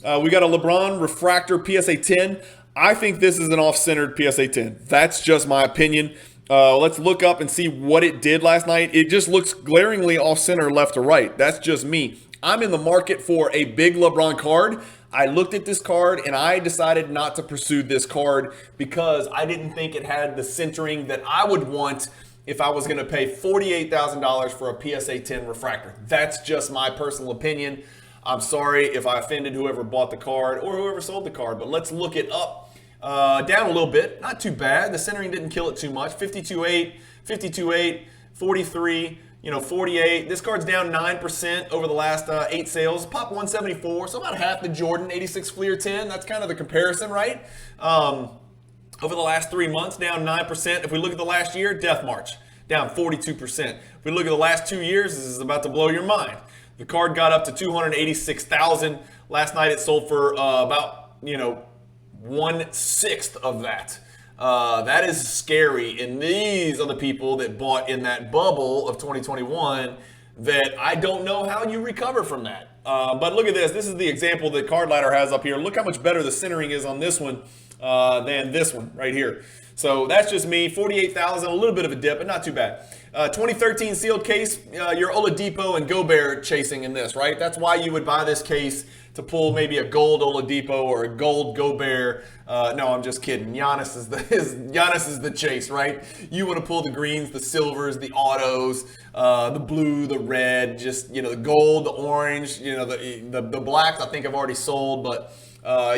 We got a LeBron Refractor PSA 10. I think this is an off-centered PSA 10. That's just my opinion. Let's look up and see what it did last night. It just looks glaringly off-center left to right. That's just me. I'm in the market for a big LeBron card. I looked at this card and I decided not to pursue this card because I didn't think it had the centering that I would want if I was going to pay $48,000 for a PSA 10 refractor. That's just my personal opinion. I'm sorry if I offended whoever bought the card or whoever sold the card, but let's look it up. Down a little bit, not too bad. The centering didn't kill it too much. 52.8, 52.8, 43, 48. This card's down 9% over the last 8 sales. Pop 174, so about half the Jordan 86 Fleer 10. That's kind of the comparison, right? Over the last 3 months, down 9%. If we look at the last year, Death March, down 42%. If we look at the last 2 years, this is about to blow your mind. The card got up to 286,000 Last night it sold for about, 1/6 of that. That is scary. And these are the people that bought in that bubble of 2021 that I don't know how you recover from that. But look at this. This is the example that Card Ladder has up here. Look how much better the centering is on this one than this one right here. So that's just me. 48,000, a little bit of a dip, but not too bad. 2013 sealed case, your Oladipo and Gobert chasing in this, right? That's why you would buy this case, to pull maybe a gold Oladipo or a gold Gobert. No, I'm just kidding. Giannis is the chase, right? You want to pull the greens, the silvers, the autos, the blue, the red, just, the gold, the orange, the blacks I think I've already sold, but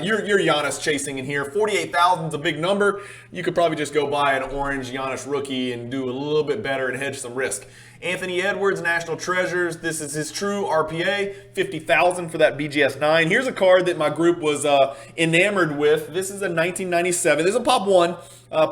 you're Giannis chasing in here. 48,000 is a big number. You could probably just go buy an orange Giannis rookie and do a little bit better and hedge some risk. Anthony Edwards, National Treasures. This is his true RPA, 50,000 for that BGS 9. Here's a card that my group was enamored with. This is a 1997. This is a Pop 1.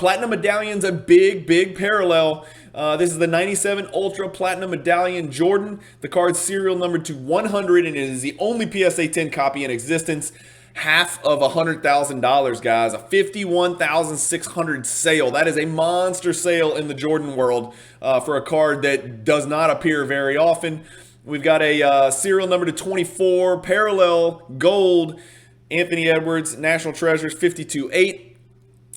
Platinum Medallion's a big parallel. This is the 97 Ultra Platinum Medallion Jordan. The card's serial numbered to 100, and it is the only PSA 10 copy in existence. Half of $100,000, guys. A 51,600 sale. That is a monster sale in the Jordan world for a card that does not appear very often. We've got a serial number to 24, parallel gold. Anthony Edwards, National Treasures, 52.8.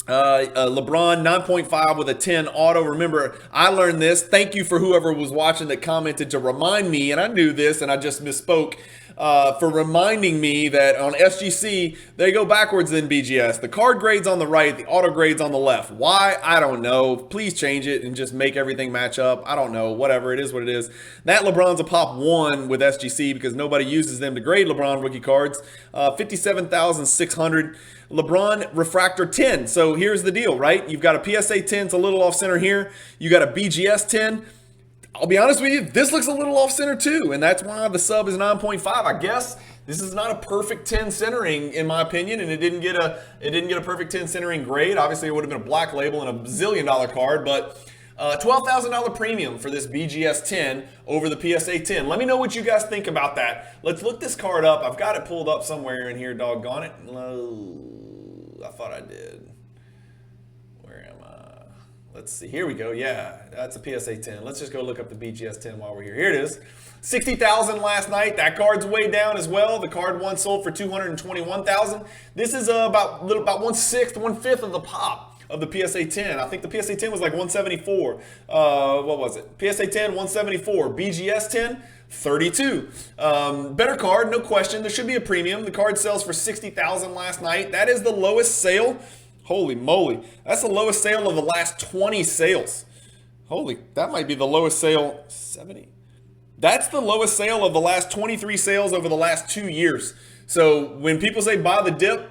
LeBron 9.5 with a 10 auto. Remember, I learned this. Thank you for whoever was watching that commented to remind me, and I knew this and I just misspoke, for reminding me that on SGC they go backwards in BGS. The card grade's on the right, the auto grade's on the left. Why? I don't know. Please change it and just make everything match up. I don't know. Whatever, it is what it is. That LeBron's a Pop 1 with SGC because nobody uses them to grade LeBron rookie cards. 57,600. LeBron Refractor 10. So here's the deal, right? You've got a PSA 10, it's a little off center here. You got a BGS 10. I'll be honest with you, this looks a little off center too, and that's why the sub is 9.5. I guess this is not a perfect 10 centering in my opinion, and it didn't get a perfect 10 centering grade. Obviously, it would have been a black label and a $1 zillion card, but $12,000 premium for this BGS 10 over the PSA 10. Let me know what you guys think about that. Let's look this card up. I've got it pulled up somewhere in here, doggone it. I thought I did. Where am I? Let's see. Here we go. Yeah, that's a PSA 10. Let's just go look up the BGS 10 while we're here. Here it is. 60,000 last night. That card's way down as well. The card one sold for 221,000. This is about 1/6, 1/5 of the pop of the PSA 10. I think the PSA 10 was like 174. What was it? PSA 10, 174. BGS 10, 32. Better card, no question. There should be a premium. The card sells for 60,000 last night. That is the lowest sale. Holy moly. That's the lowest sale of the last 20 sales. Holy, that might be the lowest sale. 70. That's the lowest sale of the last 23 sales over the last 2 years. So when people say buy the dip,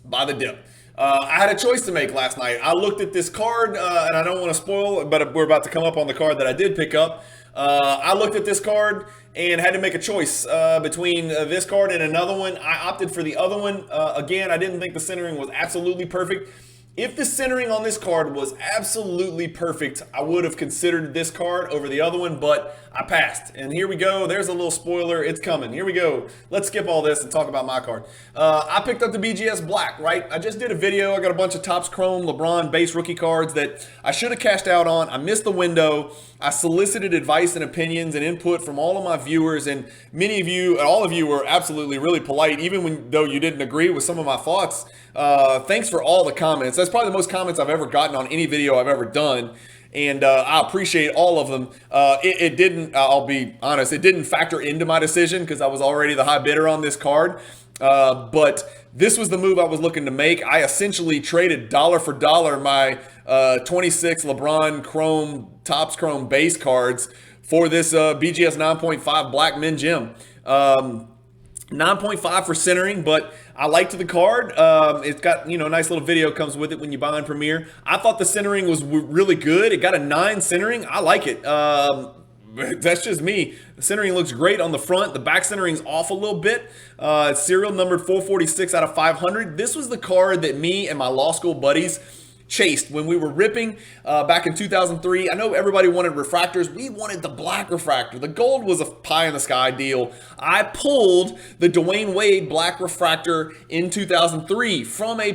buy the dip. I had a choice to make last night. I looked at this card, and I don't want to spoil it, but we're about to come up on the card that I did pick up. I looked at this card and had to make a choice between this card and another one. I opted for the other one. Again, I didn't think the centering was absolutely perfect. If the centering on this card was absolutely perfect, I would have considered this card over the other one, but I passed. And here we go. There's a little spoiler. It's coming. Here we go. Let's skip all this and talk about my card. I picked up the BGS Black, right? I just did a video. I got a bunch of Topps Chrome LeBron base rookie cards that I should have cashed out on. I missed the window. I solicited advice and opinions and input from all of my viewers, and many of you, all of you, were absolutely really polite, even though you didn't agree with some of my thoughts. Thanks for all the comments. That's probably the most comments I've ever gotten on any video I've ever done, and I appreciate all of them. It didn't, I'll be honest, it didn't factor into my decision because I was already the high bidder on this card, but this was the move I was looking to make. I essentially traded dollar for dollar my 26 LeBron Chrome, Topps Chrome base cards for this BGS 9.5 Black Min Gem. 9.5 for centering, but I liked the card. It's got, a nice little video comes with it when you buy in Premiere. I thought the centering was really good. It got a 9 centering. I like it. That's just me. The centering looks great on the front. The back centering's off a little bit. It's serial numbered 446 out of 500. This was the card that me and my law school buddies chased when we were ripping back in 2003. I know everybody wanted refractors. We wanted the black refractor. The gold was a pie in the sky deal. I pulled the Dwayne Wade black refractor in 2003 from a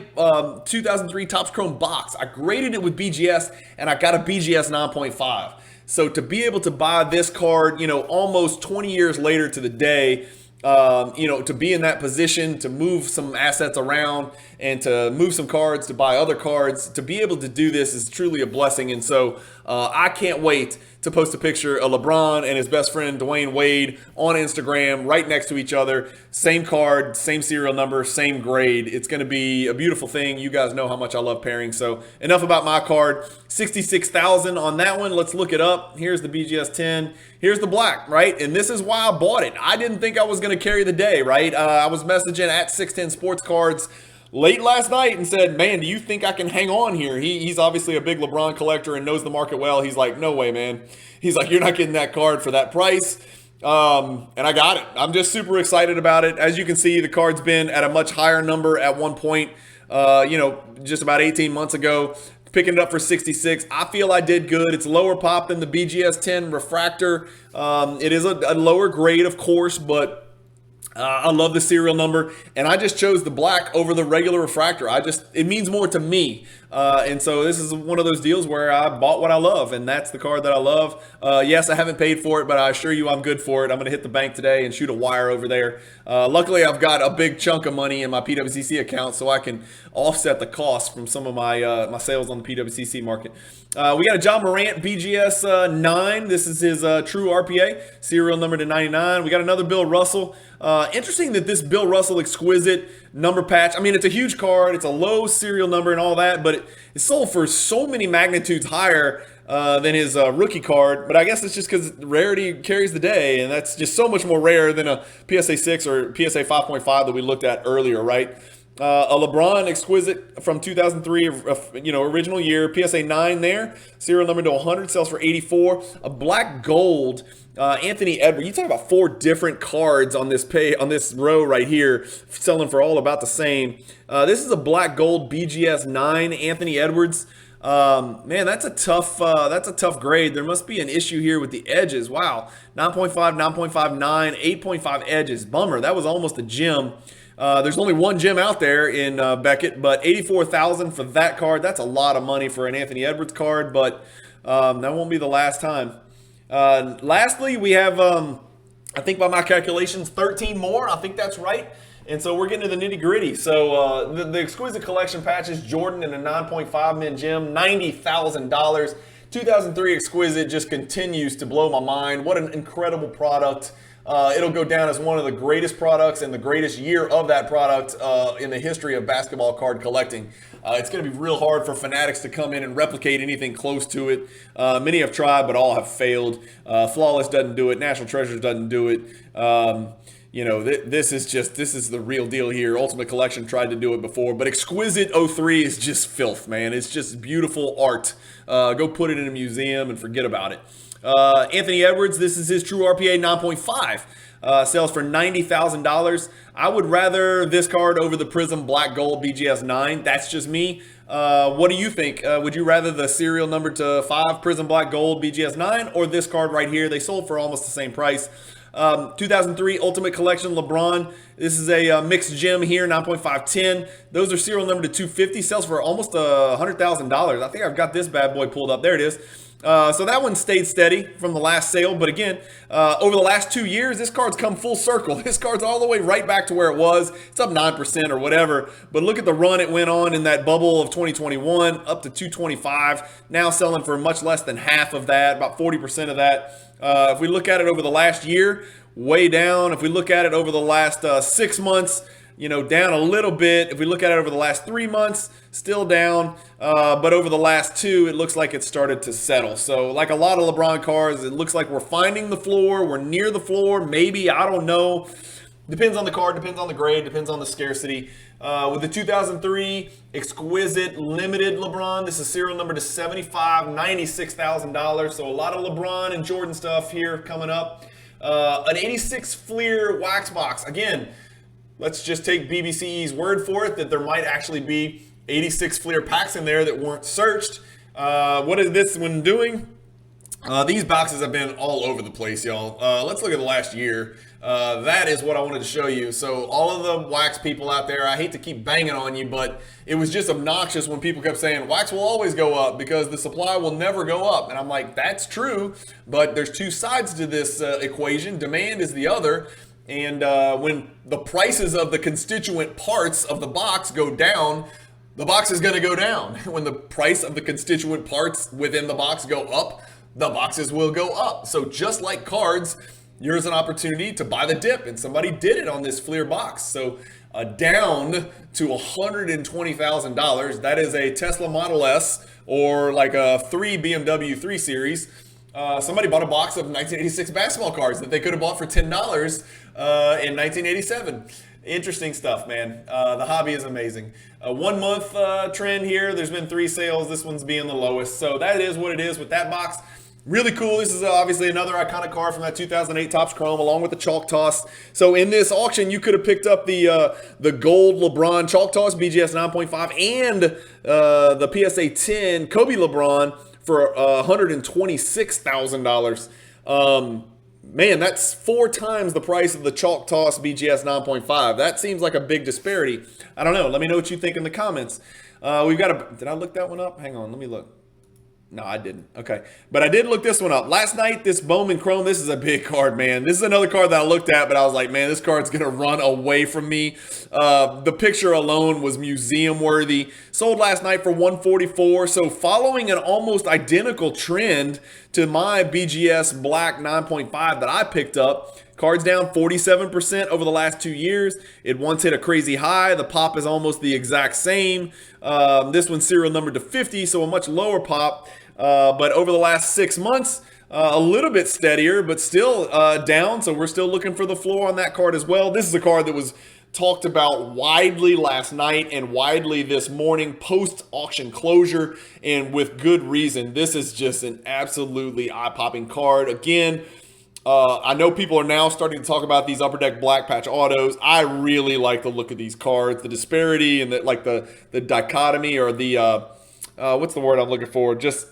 2003 Topps Chrome box. I graded it with BGS, and I got a BGS 9.5. So to be able to buy this card, almost 20 years later to the day, to be in that position, to move some assets around and to move some cards, to buy other cards, to be able to do this is truly a blessing. And so I can't wait to post a picture of LeBron and his best friend Dwayne Wade on Instagram right next to each other. Same card, same serial number, same grade. It's going to be a beautiful thing. You guys know how much I love pairing. So enough about my card. 66,000 on that one. Let's look it up. Here's the BGS 10. Here's the black, right? And this is why I bought it. I didn't think I was going to carry the day, right? I was messaging at 610 Sports Cards late last night and said, man, do you think I can hang on here? He's obviously a big LeBron collector and knows the market well. He's like, no way, man. He's like, you're not getting that card for that price. And I got it. I'm just super excited about it. As you can see, the card's been at a much higher number at one point, just about 18 months ago. Picking it up for 66. I feel I did good. It's lower pop than the BGS 10 refractor. It is a lower grade, of course, but I love the serial number, and I just chose the black over the regular refractor. It means more to me. And so this is one of those deals where I bought what I love, and that's the card that I love. Yes, I haven't paid for it, but I assure you I'm good for it. I'm going to hit the bank today and shoot a wire over there. Luckily, I've got a big chunk of money in my PWCC account, so I can offset the cost from some of my sales on the PWCC market. We got a John Morant BGS 9. This is his true RPA, serial number to 99. We got another Bill Russell. Interesting that this Bill Russell exquisite number patch, I mean, it's a huge card. It's a low serial number and all that, but it sold for so many magnitudes higher than his rookie card. But I guess it's just because rarity carries the day, and that's just so much more rare than a PSA 6 or PSA 5.5 that we looked at earlier, right? A LeBron exquisite from 2003, original year, PSA 9 there, serial number to 100, sells for 84. A black gold Anthony Edwards. You talk about 4 different cards on this row right here, selling for all about the same. This is a black gold BGS 9 Anthony Edwards. Man, that's a tough grade. There must be an issue here with the edges. Wow, 9.5, 9.5, 9, 8.5 edges. Bummer. That was almost a gem. There's only one gem out there in Beckett, but $84,000 for that card. That's a lot of money for an Anthony Edwards card, but that won't be the last time. Lastly, we have, I think by my calculations, 13 more. I think that's right. And so we're getting to the nitty gritty. So the exquisite collection patches, Jordan in a 9.5 min gem, $90,000. 2003 exquisite just continues to blow my mind. What an incredible product. It'll go down as one of the greatest products and the greatest year of that product in the history of basketball card collecting. It's going to be real hard for fanatics to come in and replicate anything close to it. Many have tried, but all have failed. Flawless doesn't do it. National Treasures doesn't do it. This is the real deal here. Ultimate Collection tried to do it before, but Exquisite 03 is just filth, man. It's just beautiful art. Go put it in a museum and forget about it. Anthony Edwards, this is his true RPA 9.5. Sells for $90,000. I would rather this card over the Prism Black Gold BGS 9. That's just me. What do you think? Would you rather the serial number to 5 Prism Black Gold BGS 9 or this card right here? They sold for almost the same price. 2003 Ultimate Collection LeBron. This is a mixed gem here, 9.510. Those are serial number to 250. Sells for almost $100,000. I think I've got this bad boy pulled up. There it is. So that one stayed steady from the last sale. But again, over the last 2 years, this card's come full circle. This card's all the way right back to where it was. It's up 9% or whatever. But look at the run it went on in that bubble of 2021, up to 225. Now selling for much less than half of that, about 40% of that. If we look at it over the last year, way down. If we look at it over the last 6 months, down a little bit. If we look at it over the last 3 months, still down. But over the last 2, it looks like it started to settle. So like a lot of LeBron cards, it looks like we're finding the floor. We're near the floor. Maybe, I don't know. Depends on the card, depends on the grade, depends on the scarcity. With the 2003 Exquisite Limited LeBron, this is serial number to 75, $96,000. So a lot of LeBron and Jordan stuff here coming up. An 86 Fleer wax box. Again, let's just take BBCE's word for it that there might actually be 86 Fleer packs in there that weren't searched. What is this one doing? These boxes have been all over the place, y'all. Let's look at the last year. That is what I wanted to show you. So all of the wax people out there, I hate to keep banging on you, but it was just obnoxious when people kept saying wax will always go up because the supply will never go up. And I'm like, that's true, but there's two sides to this equation. Demand is the other. And when the prices of the constituent parts of the box go down, the box is going to go down. When the price of the constituent parts within the box go up, the boxes will go up. So just like cards, here's an opportunity to buy the dip, and somebody did it on this Fleer box. So down to $120,000. That is a Tesla Model S or like a 3 BMW 3 Series. Somebody bought a box of 1986 basketball cards that they could have bought for $10 in 1987. Interesting stuff, man. The hobby is amazing. 1 month trend here. There's been 3 sales. This one's being the lowest. So that is what it is with that box. Really cool. This is obviously another iconic card from that 2008 Topps Chrome along with the Chalk Toss. So in this auction, you could have picked up the gold LeBron Chalk Toss BGS 9.5 and the PSA 10 Kobe LeBron for $126,000. Man, that's 4 times the price of the Chalk Toss BGS 9.5. That seems like a big disparity. I don't know. Let me know what you think in the comments. We've got a... Did I look that one up? Hang on. Let me look. No, I didn't. Okay. But I did look this one up. Last night, this Bowman Chrome, this is a big card, man. This is another card that I looked at, but I was like, man, this card's going to run away from me. The picture alone was museum worthy. Sold last night for $144. So following an almost identical trend to my BGS Black 9.5 that I picked up, cards down 47% over the last 2 years. It once hit a crazy high. The pop is almost the exact same. This one's serial numbered to 50, so a much lower pop. But over the last 6 months, a little bit steadier, but still down. So we're still looking for the floor on that card as well. This is a card that was talked about widely last night and widely this morning post-auction closure, and with good reason. This is just an absolutely eye-popping card. Again, I know people are now starting to talk about these Upper Deck Black Patch autos. I really like the look of these cards, the disparity and the dichotomy, or the what's the word I'm looking for? Just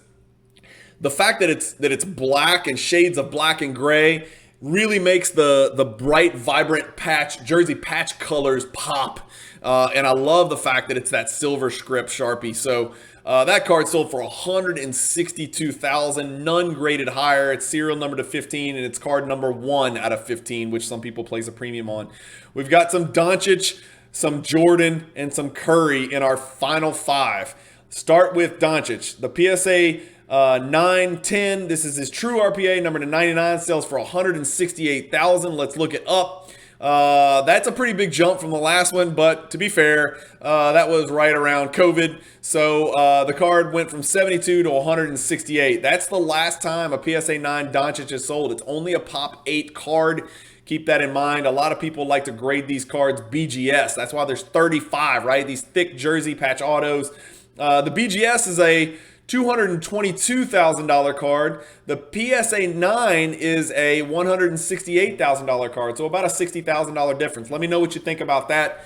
the fact that it's black and shades of black and gray really makes the bright, vibrant jersey patch colors pop. And I love the fact that it's that silver script Sharpie. So that card sold for $162,000, none graded higher. It's serial number to 15, and it's card number 1 out of 15, which some people place a premium on. We've got some Doncic, some Jordan, and some Curry in our final 5. Start with Doncic. The PSA 910. This is his true RPA, number to 99, sells for $168,000. Let's look it up. That's a pretty big jump from the last one, but to be fair, that was right around COVID. So the card went from 72 to 168. That's the last time a PSA 9 Doncic is sold. It's only a Pop 8 card. Keep that in mind. A lot of people like to grade these cards BGS. That's why there's 35, right? These thick jersey patch autos. The BGS is a $222,000 card. The PSA 9 is a $168,000 card, so about a $60,000 difference. Let me know what you think about that.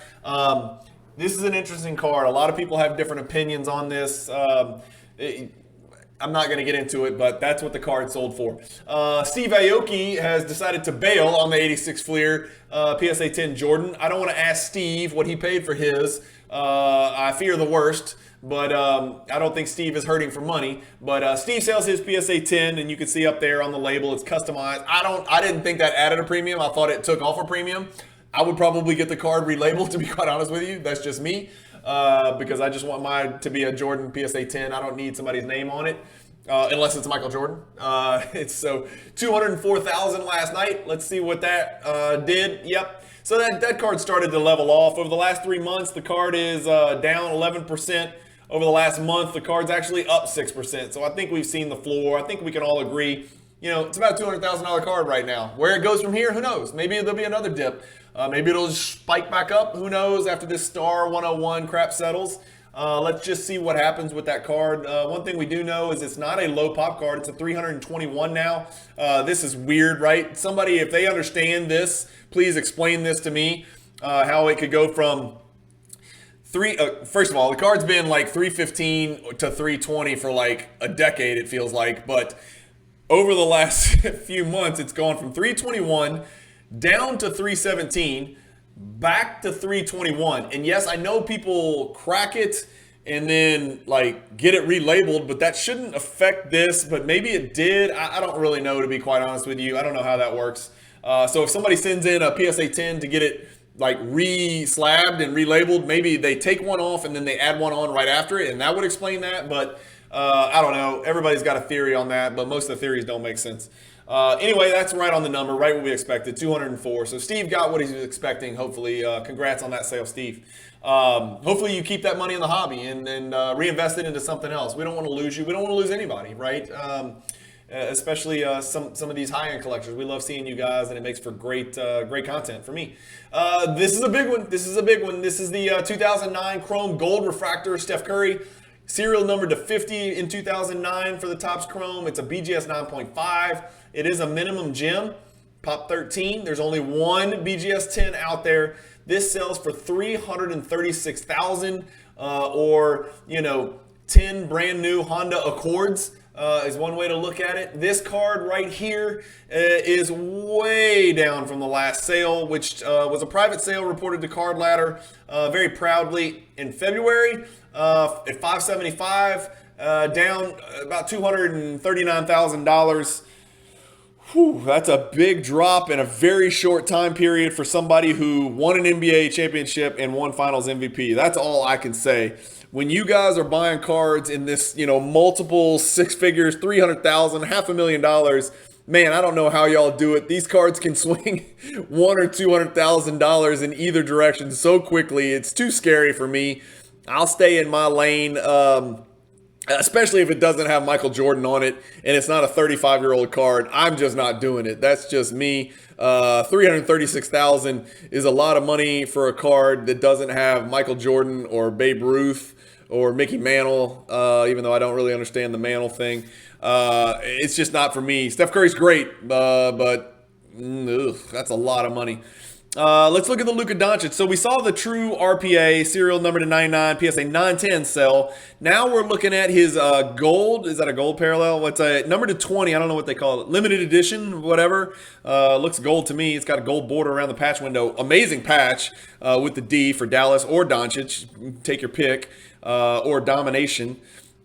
This is an interesting card. A lot of people have different opinions on this. I'm not going to get into it, but that's what the card sold for. Steve Aoki has decided to bail on the 86 Fleer PSA 10 Jordan. I don't want to ask Steve what he paid for his. I fear the worst. But I don't think Steve is hurting for money. But Steve sells his PSA 10, and you can see up there on the label, it's customized. I didn't think that added a premium. I thought it took off a premium. I would probably get the card relabeled, to be quite honest with you. That's just me, because I just want mine to be a Jordan PSA 10. I don't need somebody's name on it, unless it's Michael Jordan. It's so $204,000 last night. Let's see what that did. Yep. So that card started to level off. Over the last 3 months, the card is down 11%. Over the last month, the card's actually up 6%. So I think we've seen the floor. I think we can all agree, it's about a $200,000 card right now. Where it goes from here, who knows? Maybe there'll be another dip. Maybe it'll spike back up. Who knows after this Star 101 crap settles. Let's just see what happens with that card. One thing we do know is it's not a low pop card. It's a 321 now. This is weird, right? Somebody, if they understand this, please explain this to me, how it could go from First of all, the card's been like 315 to 320 for like a decade, it feels like. But over the last few months, it's gone from 321 down to 317, back to 321. And yes, I know people crack it and then like get it relabeled, but that shouldn't affect this. But maybe it did. I don't really know, to be quite honest with you. I don't know how that works. So if somebody sends in a PSA 10 to get it like re-slabbed and relabeled, maybe they take one off and then they add one on right after it, and that would explain that. But I don't know. Everybody's got a theory on that, but most of the theories don't make sense. Anyway, that's right on the number, right what we expected, 204. So Steve got what he was expecting, hopefully. Congrats on that sale, Steve. Hopefully you keep that money in the hobby and reinvest it into something else. We don't want to lose you. We don't want to lose anybody, right? Especially some of these high-end collectors. We love seeing you guys, and it makes for great content for me. This is a big one. This is the 2009 Chrome Gold Refractor Steph Curry. Serial number to 50 in 2009 for the Topps Chrome. It's a BGS 9.5. It is a minimum gem. Pop 13. There's only one BGS 10 out there. This sells for $336,000, or 10 brand new Honda Accords. Is one way to look at it. This card right here is way down from the last sale, which was a private sale reported to Card Ladder very proudly in February at $575, down about $239,000. That's a big drop in a very short time period for somebody who won an NBA championship and won Finals MVP. That's all I can say. When you guys are buying cards in this, multiple six figures, $300,000, $500,000, man, I don't know how y'all do it. These cards can swing $100,000 or $200,000 in either direction so quickly. It's too scary for me. I'll stay in my lane, especially if it doesn't have Michael Jordan on it and it's not a 35-year-old card. I'm just not doing it. That's just me. $336,000 is a lot of money for a card that doesn't have Michael Jordan or Babe Ruth or Mickey Mantle, even though I don't really understand the Mantle thing. It's just not for me. Steph Curry's great, but that's a lot of money. Let's look at the Luka Doncic. So we saw the true RPA, serial number to 99, PSA 910 sell. Now we're looking at his gold. Is that a gold parallel? What's a number to 20? I don't know what they call it. Limited edition, whatever. Looks gold to me. It's got a gold border around the patch window. Amazing patch with the D for Dallas or Doncic. Take your pick. Or domination.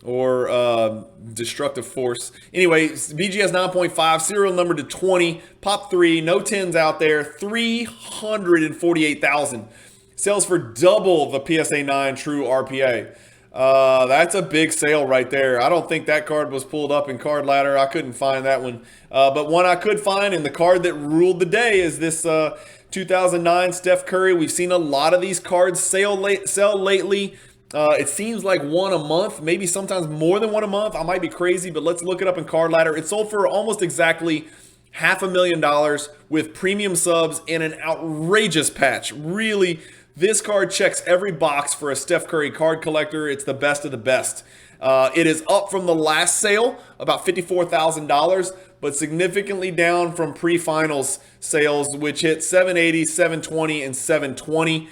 Or destructive force. Anyway, BGS 9.5, serial number to 20, pop 3, no 10s out there, $348,000. Sells for double the PSA 9 true RPA. That's a big sale right there. I don't think that card was pulled up in Card Ladder. I couldn't find that one. But one I could find, and the card that ruled the day is this 2009 Steph Curry. We've seen a lot of these cards sell lately. It seems like one a month, maybe sometimes more than one a month. I might be crazy, but let's look it up in Card Ladder. It sold for almost exactly $500,000 with premium subs and an outrageous patch. Really, this card checks every box for a Steph Curry card collector. It's the best of the best. It is up from the last sale, about $54,000, but significantly down from pre-finals sales, which hit $780, $720, and $720.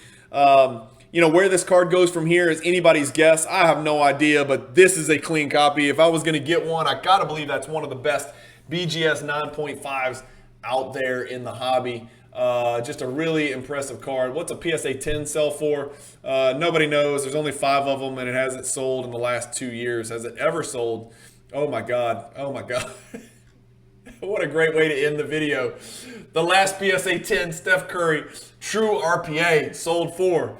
Where this card goes from here is anybody's guess. I have no idea, but this is a clean copy. If I was going to get one, I got to believe that's one of the best BGS 9.5s out there in the hobby. Just a really impressive card. What's a PSA 10 sell for? Nobody knows. There's only 5 of them, and it hasn't sold in the last 2 years. Has it ever sold? Oh, my God. Oh, my God. What a great way to end the video. The last PSA 10 Steph Curry true RPA sold for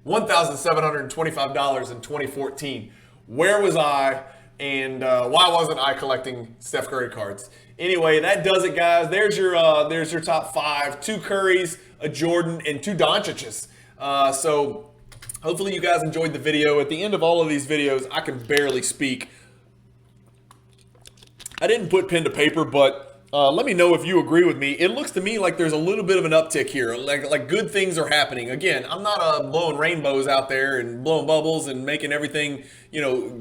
$1,725 in 2014. Where was I, and why wasn't I collecting Steph Curry cards? Anyway, that does it, guys. There's your top 5: 2 Currys, a Jordan, and 2 Doncic's. So hopefully you guys enjoyed the video. At the end of all of these videos, I can barely speak. I didn't put pen to paper, but let me know if you agree with me. It looks to me like there's a little bit of an uptick here, like good things are happening. Again, I'm not blowing rainbows out there and blowing bubbles and making everything,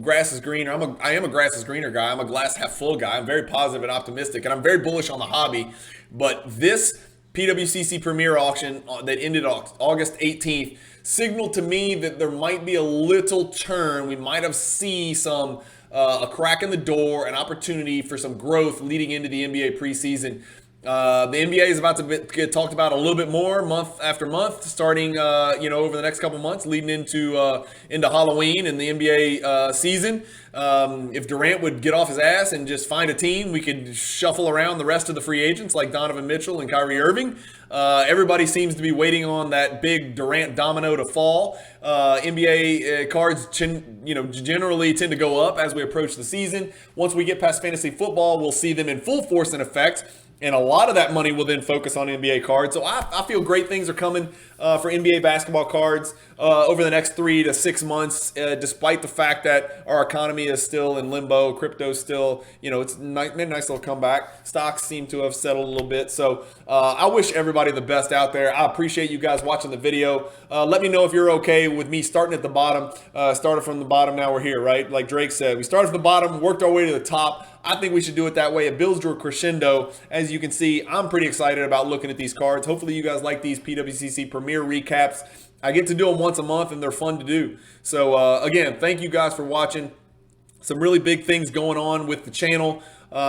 grass is greener. I am a grass is greener guy. I'm a glass half full guy. I'm very positive and optimistic, and I'm very bullish on the hobby. But this PWCC Premier Auction that ended August 18th signal to me that there might be a little turn. We might have seen some a crack in the door, an opportunity for some growth leading into the NBA preseason. The NBA is about to get talked about a little bit more month after month, starting over the next couple months, leading into Halloween and the NBA season. If Durant would get off his ass and just find a team, we could shuffle around the rest of the free agents like Donovan Mitchell and Kyrie Irving. Everybody seems to be waiting on that big Durant domino to fall. NBA cards generally tend to go up as we approach the season. Once we get past fantasy football, we'll see them in full force and effect. And a lot of that money will then focus on NBA cards. So I feel great things are coming for NBA basketball cards over the next 3 to 6 months, despite the fact that our economy is still in limbo. Crypto's still, it's made a nice little comeback. Stocks seem to have settled a little bit. So I wish everybody the best out there. I appreciate you guys watching the video. Let me know if you're okay with me starting at the bottom. Started from the bottom, now we're here, right? Like Drake said, we started from the bottom, worked our way to the top. I think we should do it that way. It builds to a crescendo. As you can see, I'm pretty excited about looking at these cards. Hopefully you guys like these PWCC Premier recaps. I get to do them once a month, and they're fun to do. So, again, thank you guys for watching. Some really big things going on with the channel.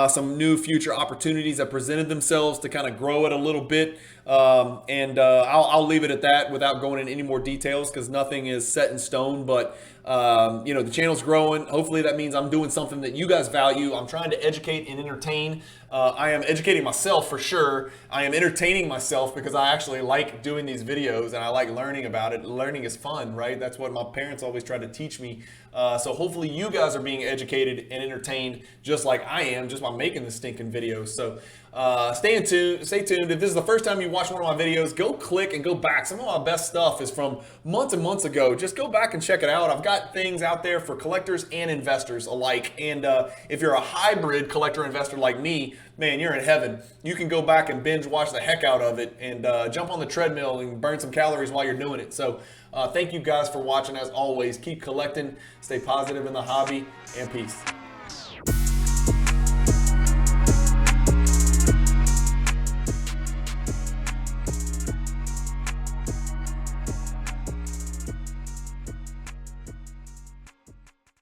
Some new future opportunities that presented themselves to kind of grow it a little bit. I'll leave it at that without going into any more details because nothing is set in stone. But, the channel's growing. Hopefully that means I'm doing something that you guys value. I'm trying to educate and entertain. I am educating myself for sure. I am entertaining myself because I actually like doing these videos and I like learning about it. Learning is fun, right? That's what my parents always tried to teach me. So hopefully you guys are being educated and entertained just like I am just by making the stinking videos. So stay tuned. If this is the first time you watch one of my videos, go click and go back. Some of my best stuff is from months and months ago. Just go back and check it out. I've got things out there for collectors and investors alike. And if you're a hybrid collector investor like me, man, you're in heaven. You can go back and binge watch the heck out of it and jump on the treadmill and burn some calories while you're doing it. So thank you guys for watching. As always, keep collecting, stay positive in the hobby, and peace.